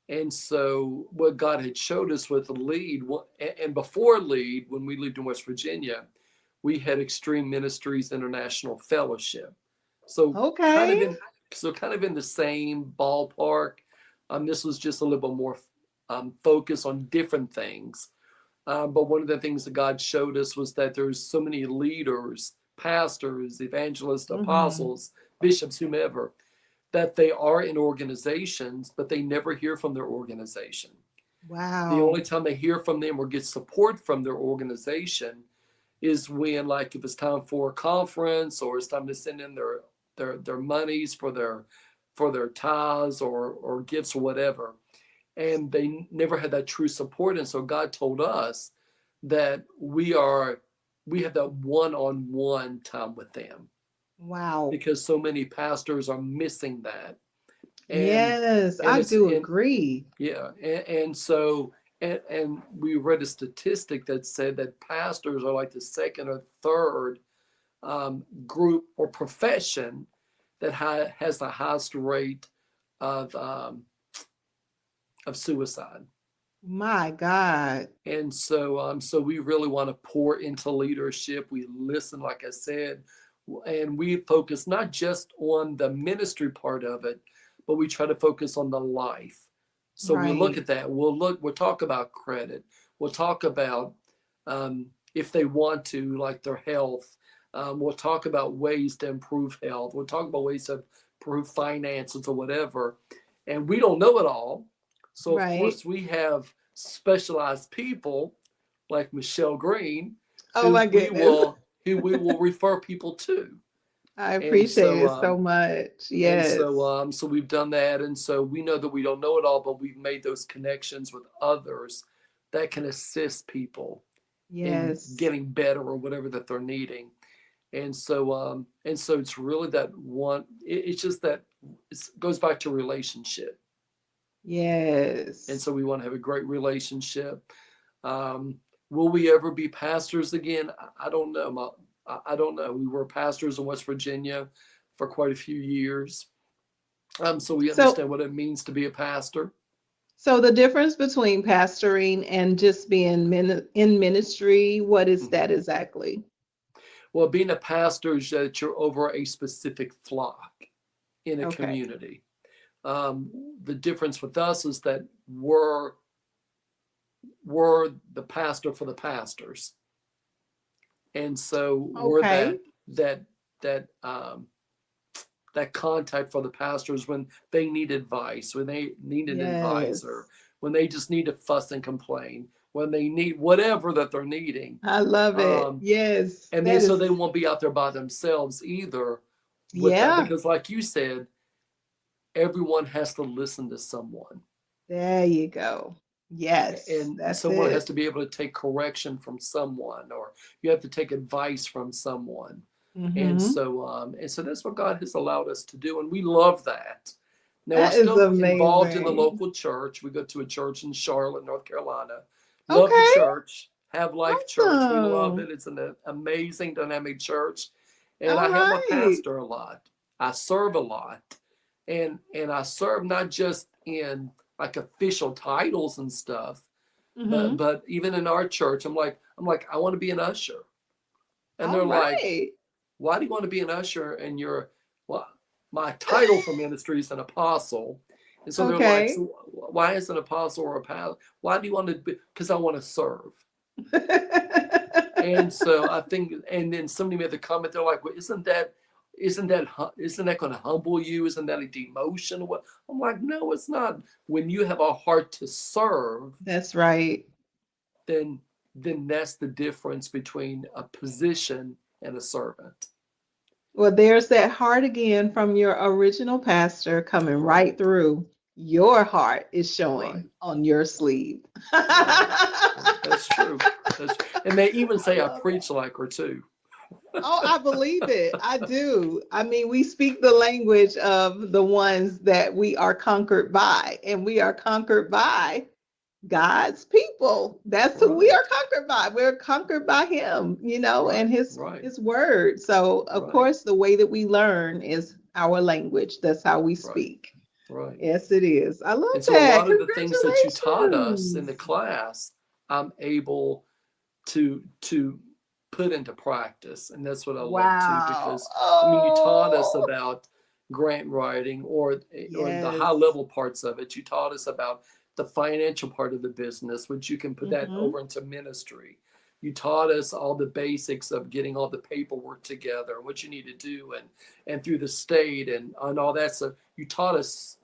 and so what God had showed us with the Lead, and before Lead, when we lived in West Virginia, we had Extreme Ministries International Fellowship. So kind Okay. of in kind of in the same ballpark. This was just a little bit more focus on different things. But one of the things that God showed us was that there's so many leaders, pastors, evangelists, Hmm. apostles, bishops, whomever, that they are in organizations, but they never hear from their organization. The only Wow. time they hear from them or get support from their organization is when, like, if it's time for a conference or it's time to send in their monies for their tithes or gifts or whatever. And they never had that true support. And so God told us that we have that one-on-one time with them, Wow. because so many pastors are missing that. And Yes, and I it's do and agree. yeah, and so and we read a statistic that said that pastors are like the second or third group or profession that has the highest rate of suicide. My God. And so we really want to pour into leadership. We listen, like I said, and we focus not just on the ministry part of it, but we try to focus on the life. So we look Right. at that. We'll talk about credit. We'll talk about if they want to, like their health. We'll talk about ways to improve health. We'll talk about ways to improve finances or whatever. And we don't know it all. So of Right. course we have specialized people like Michelle Green, Oh who my we goodness. will who we will refer people to. I And appreciate so it so much. and Yes. so so we've done that, and so we know that we don't know it all, but we've made those connections with others that can assist people in Yes. getting better or whatever that they're needing. And so it's really that one. It's just that it goes back to relationship, and Yes. so we want to have a great relationship. Um, will we ever be pastors again? I don't know. I don't know. We were pastors in West Virginia for quite a few years. So we So understand what it means to be a pastor. so the difference between pastoring and just being in ministry, what is that Mhm. exactly? Well, being a pastor is that you're over a specific flock in a Okay. community. Um, the difference with us is that we're the pastor for the pastors, and so we're Okay. that that that contact for the pastors when they need advice, when they need an advisor, Yes. when they just need to fuss and complain, when they need whatever that they're needing. I love it. Um, Yes. and then That so is, they won't be out there by themselves either with that, yeah. because like you said, everyone has to listen to someone, There you go. Yes. and That's someone has it. to be able to take correction from someone, or you have to take advice from someone. Mm-hmm. And so that's what God has allowed us to do, and we love that. Now we're That is still involved in the amazing. local church. We go to a church in Charlotte, North Carolina. Love the Okay. church. Have Life Church. We love Awesome. it. It's an amazing, dynamic church, and All I help my right. pastor a lot. I serve a lot, and I serve not just in like official titles and stuff, but Mm-hmm. even in our church, I'm like I want to be an usher, and All they're like, right. why do you want to be an usher? And you're, well, my title for ministry is an apostle. And so they're like, Okay. so why is an apostle or a pastor? Why do you want to be? Because I want to serve. And so I think, and then somebody made the comment, they're like, well, isn't that going to humble you? Isn't that a demotion? What? I'm like, no, it's not. When you have a heart to serve, That's right. then that's the difference between a position and a servant. Well, there's that heart again from your original pastor coming right Right, through. Your heart is right. showing on your sleeve. Right. Right. That's true. And they even I say I love that. preach like her too. Oh, I believe it. I do. I mean, we speak the language of the ones that we are conquered by, and we are conquered by God's people. That's who we Right. are conquered by. We're conquered by Him, and Right. His Right. His word. So, of Right. course, the way that we learn is our language. That's how we Right. speak. Right. Yes, it is. I love And so a that. lot of the things that you taught us in the Congratulations. class, I'm able to put into practice. And that's what I love too, Wow. because I mean you taught us Oh, about grant writing, or the high yes. level parts of it. You taught us about the financial part of the business, which you can put that Mm-hmm. over into ministry. You taught us all the basics of getting all the paperwork together and what you need to do, and through the state and all that stuff. You taught us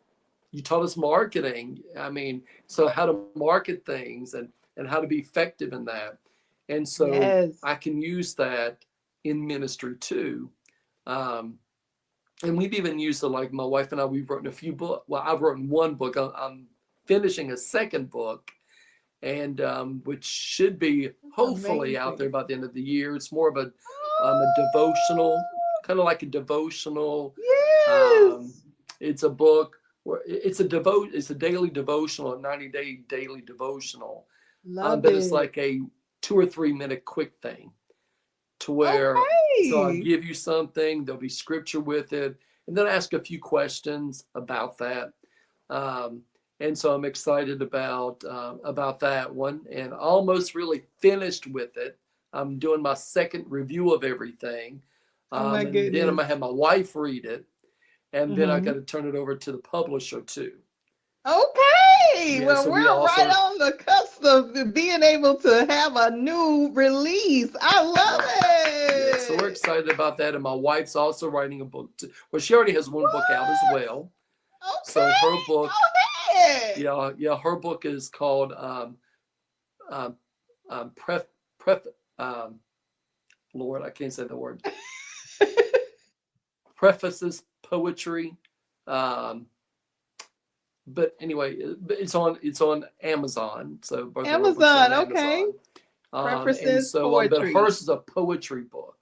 marketing. I mean, so how to market things and how to be effective in that. And so Yes. I can use that in ministry too. Um, And we've even used it, like my wife and I, we've written a few books. Well, I've written one book. I'm finishing a second book, and which should be hopefully out there Amazing. by the end of the year. It's more of a devotional, kind of like a devotional. Um, Yes. it's a book where it's a daily devotional, a 90-day daily devotional. Love But it's it. like a 2 or 3 minute quick thing to where, so I'll Okay. give you something, there'll be scripture with it, and then ask a few questions about that. Um, and so I'm excited about that one, and almost really finished with it. I'm doing my second review of everything, Oh my and then I'm goodness. gonna have my wife read it, and then I got Hmm. to turn it over to the publisher too. Okay. Yeah, Well, so we we're right also on the cusp of being able to have a new release. I love right. Yeah, so we're it. excited about that, and my wife's also writing a book too. Well, she already has one book out as What? well. So her Okay. book, Go ahead. yeah, her book is called um, pref, pref, um, Lord, I can't say the word. Prefaces poetry, um, but anyway, it's on Amazon. So both of our books are Amazon. on Okay. Amazon. And Preferences so, but poetry. hers is a poetry book,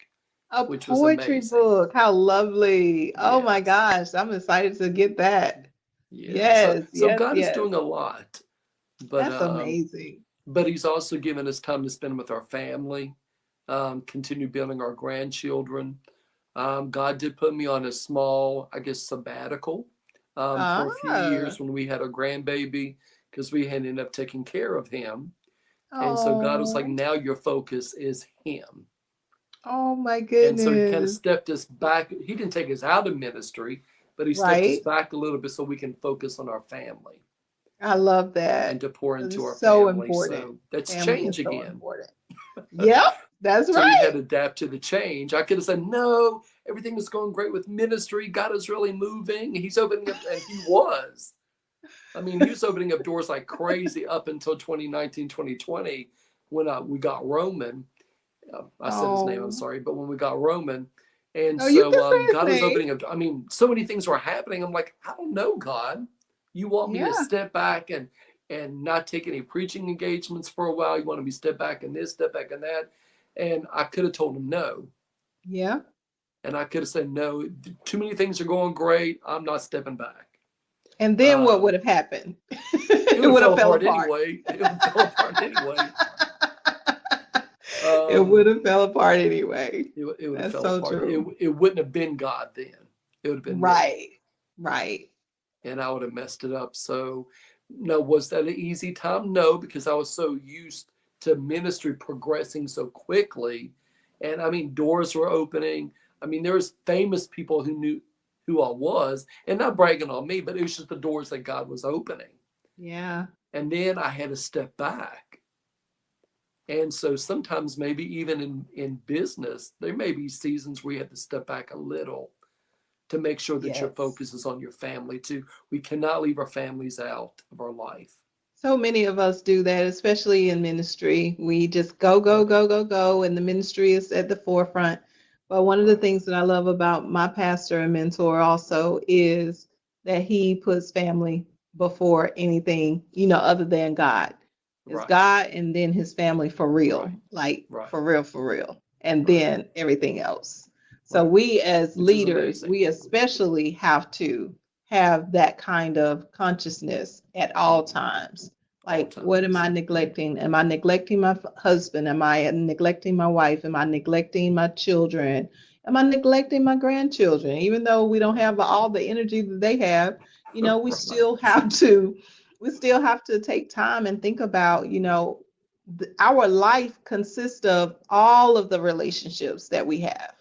A which was poetry amazing. book. How lovely. Oh my Yes, gosh. I'm excited to get that. yeah. So, Yes, so yes, God is yes. doing a lot, but That's amazing. He's also given us time to spend with our family, continue building our grandchildren. God did put me on a small, I guess, sabbatical for a few Ah. years when we had a grandbaby because we had ended up taking care of him. And so God was like, Oh, now your focus is him. oh my And so he kind of goodness. stepped us back. He didn't take us out of ministry, but he stepped us Right? back a little bit so we can focus on our family I love and that. to pour Because into it's our so family. important. So that's Family is change so again. important. Yep, that's So we had right. to adapt to the change. I could have said, no, everything is going great with ministry. God is really moving. He's opening up, and he was. I mean, he was opening up doors like crazy up until 2019, 2020, when we got Roman. I said his name, I'm Oh, sorry, but when we got Roman. And no, you can so say his God was name. opening up. I mean, so many things were happening. I'm like, I don't know, God. You want me to Yeah, step back and not take any preaching engagements for a while? You want me to step back in this, step back in that? And I could have told him no. yeah. And I could have said, no, too many things are going great. I'm not stepping back. And then what would Um, have happened? it It would have would fell have fell apart apart. anyway. It would have fell apart anyway. It Um, would have fell apart anyway. it would have That's fell so apart. true. It wouldn't have been God then. It would have been me, Right. Right. and I would have messed it up. So, no, was that an easy time? No, because I was so used to ministry progressing so quickly, and I mean, doors were opening. I mean, there was famous people who knew who I was, and not bragging on me, but it was just the doors that God was opening. Yeah. And then I had to step back. And so sometimes maybe even in business, there may be seasons where you have to step back a little to make sure that your Yes. focus is on your family too. We cannot leave our families out of our life. So many of us do that, especially in ministry. We just go, go, Right. go, go, go, and the ministry is at the forefront. But one of the Right. things that I love about my pastor and mentor also is that he puts family before anything, other than God. It's Right. God and then his family for real, Right. like Right. for real, for real, and Right. then everything else. So Right. we as Which is leaders, amazing. we especially have to have that kind of consciousness at all times. All Like, what am I times. neglecting? Am I neglecting my husband? Am I neglecting my wife? Am I neglecting my children? Am I neglecting my grandchildren? Even though we don't Right. have all the energy that they have, we still Right. have to take time and think about, our life consists of all of the relationships that we have,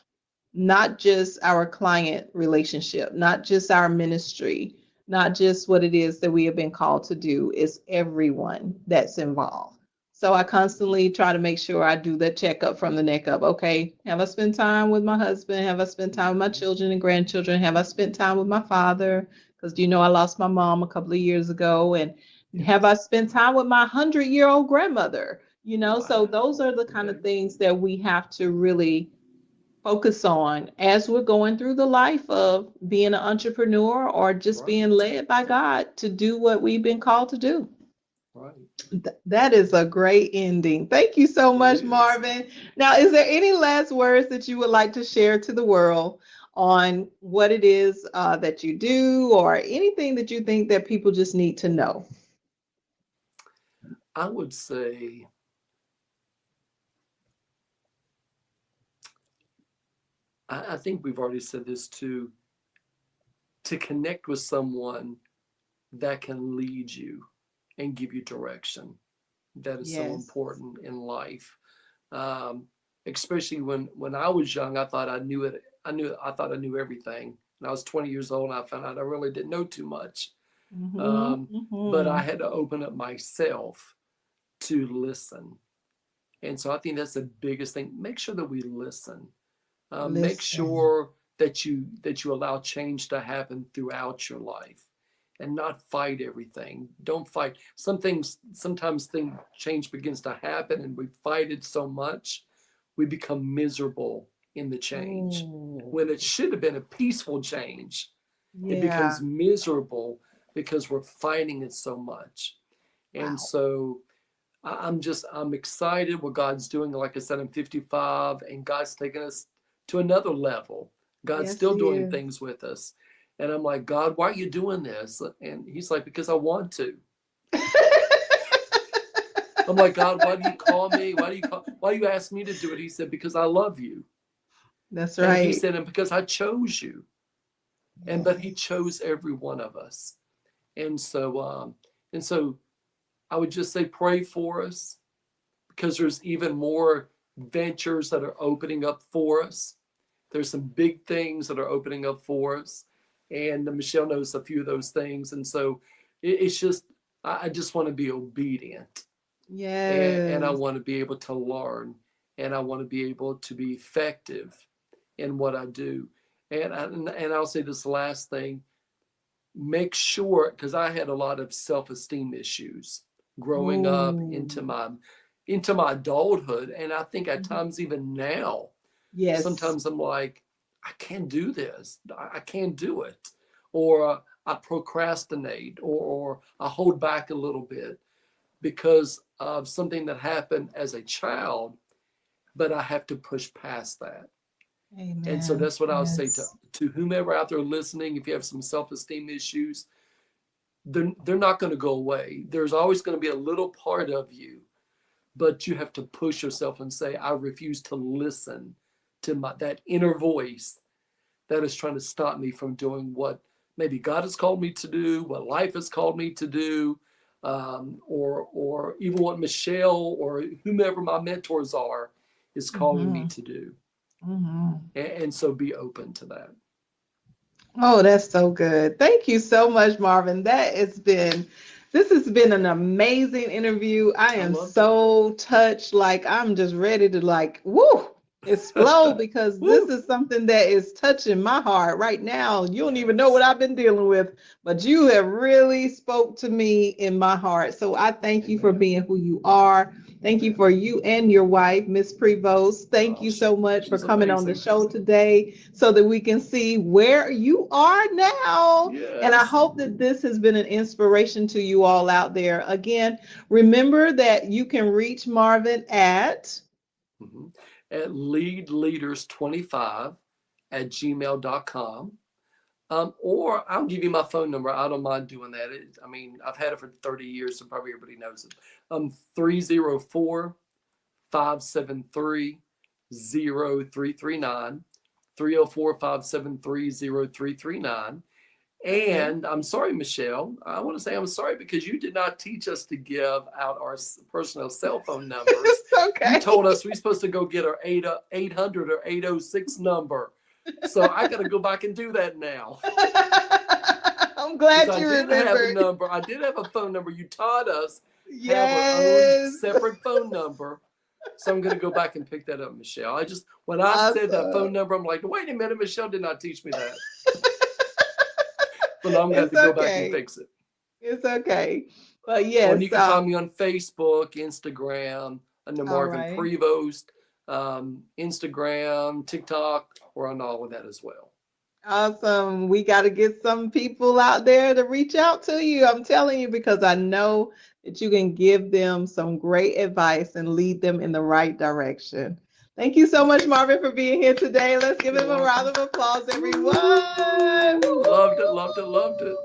not just our client relationship, not just our ministry, not just what it is that we have been called to do. It's everyone that's involved. So I constantly try to make sure I do the checkup from the neck up. Okay, have I spent time with my husband? Have I spent time with my Mhm. children and grandchildren? Have I spent time with my father? Because I lost my mom a couple of years ago. And have I Yes. spent time with my 100-year-old grandmother? So Wow. those are the kind of Okay. things that we have to really focus on as we're going through the life of being an entrepreneur or just being Right. led by God to do what we've been called to do. Right. That is a great ending. Thank you so It much, is. Marvin. Now, is there any last words that you would like to share to the world on what it is that you do or anything that you think that people just need to know? I would say I think we've already said this too, to connect with someone that can lead you and give you direction. That is so Yes. important in life. Um, Especially when I was young, I thought I knew it. I thought I knew everything. And I was 20 years old, and I found out I really didn't know too much. Hmm. Um, but I Hmm. had to open up myself to listen. And so I think that's the biggest thing. Make sure that we listen. Make Listen. sure that you allow change to happen throughout your life, and not fight everything. Don't fight. Sometimes things change begins to happen, and we fight it so much, we become miserable in the change. Oh, When it should have been a peaceful change, it yeah. becomes miserable because we're fighting it so much. And Wow. so I'm excited what God's doing. Like I said, I'm 55, and God's taking us to another level. God's Yes, still he doing is. things with us. And I'm like, God, why are you doing this? And he's like, because I want to. I'm like, God, why do you call me? Why do you ask me to do it? He said, because I love you. That's And he right. said, and because I chose you. And but he Yes. chose every one of us. And so I would just say pray for us, because there's even more ventures that are opening up for us. There's some big things that are opening up for us. And Michelle knows a few of those things. And so it's just, I just want to be obedient, and I Yes. want to be able to learn, and I want to be able to be effective in what I do. And I'll say this last thing, make sure, because I had a lot of self-esteem issues growing up Oh, into my adulthood, and I think at mhm. times even now, Yes. sometimes I'm like, I can't do this, I can't do it, or I procrastinate, or I hold back a little bit because of something that happened as a child, but I have to push past that. And so Amen. that's what I would say Yes. to whomever out there listening. If you have some self-esteem issues, they're not going to go away. There's always going to be a little part of you, but you have to push yourself and say, I refuse to listen to that inner voice that is trying to stop me from doing what maybe God has called me to do, what life has called me to do, or even what Michelle or whomever my mentors are is calling me Hmm. to do. Hmm. And so be open to that. Oh, that's so good. Thank you so much, Marvin. This has been an amazing interview. I I am loved it. so touched. Like, I'm just ready to woo, explode because this Woo! is something that is touching my heart right now. You don't even know what Yes. I've been dealing with, but you have really spoke to me in my heart. So I thank you for Amen. being who you are. Thank you for you and your wife, Miss Prevost. Thank Oh, you so much for she's coming on the amazing. show today so that we can see where you are now. And I Yes. hope that this has been an inspiration to you all out there. Again, remember that you can reach Marvin at Mm-hmm. At leadleaders25@gmail.com. Or I'll give you my phone number. I don't mind doing that. I mean, I've had it for 30 years, so probably everybody knows it. 304 573 0339. 304 573 0339. okay. And I'm sorry, Michelle. I want to say I'm sorry because you did not teach us to give out our personal cell phone numbers. It's You okay. told us we're supposed to go get our 800 or 806 number. So I got to go back and do that now, I'm because glad I you did have a remembered. number. I did have a phone number. You taught us have our own Yes. separate phone number. So I'm going to go back and pick that up, Michelle. When I said that phone Awesome. number, I'm like, wait a minute, Michelle did not teach me that. So now I'm going to have It's to go back and okay. fix it. It's okay. But And you yes, can find me on Facebook, Instagram, under all Marvin right. Prevost. Instagram, TikTok. We're on all of that as well. Awesome. We got to get some people out there to reach out to you. I'm telling you, because I know that you can give them some great advice and lead them in the right direction. Thank you so much, Marvin, for being here today. Let's give You're him a round welcome. of applause, everyone. Woo! Loved it, loved it, loved it.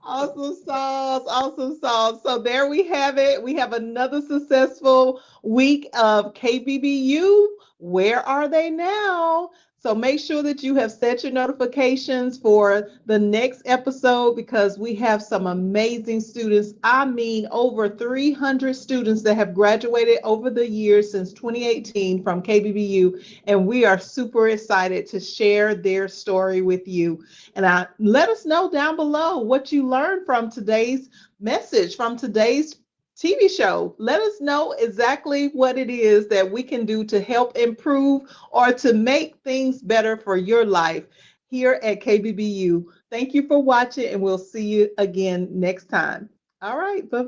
Awesome sauce, awesome sauce. So there we have it. We have another successful week of KBBU. Where are they now? So make sure that you have set your notifications for the next episode because we have some amazing students. I mean, over 300 students that have graduated over the years since 2018 from KBBU, and we are super excited to share their story with you. And let us know down below what you learned from today's message, from today's TV show. Let us know exactly what it is that we can do to help improve or to make things better for your life here at KBBU. Thank you for watching, and we'll see you again next time. All right, bye bye.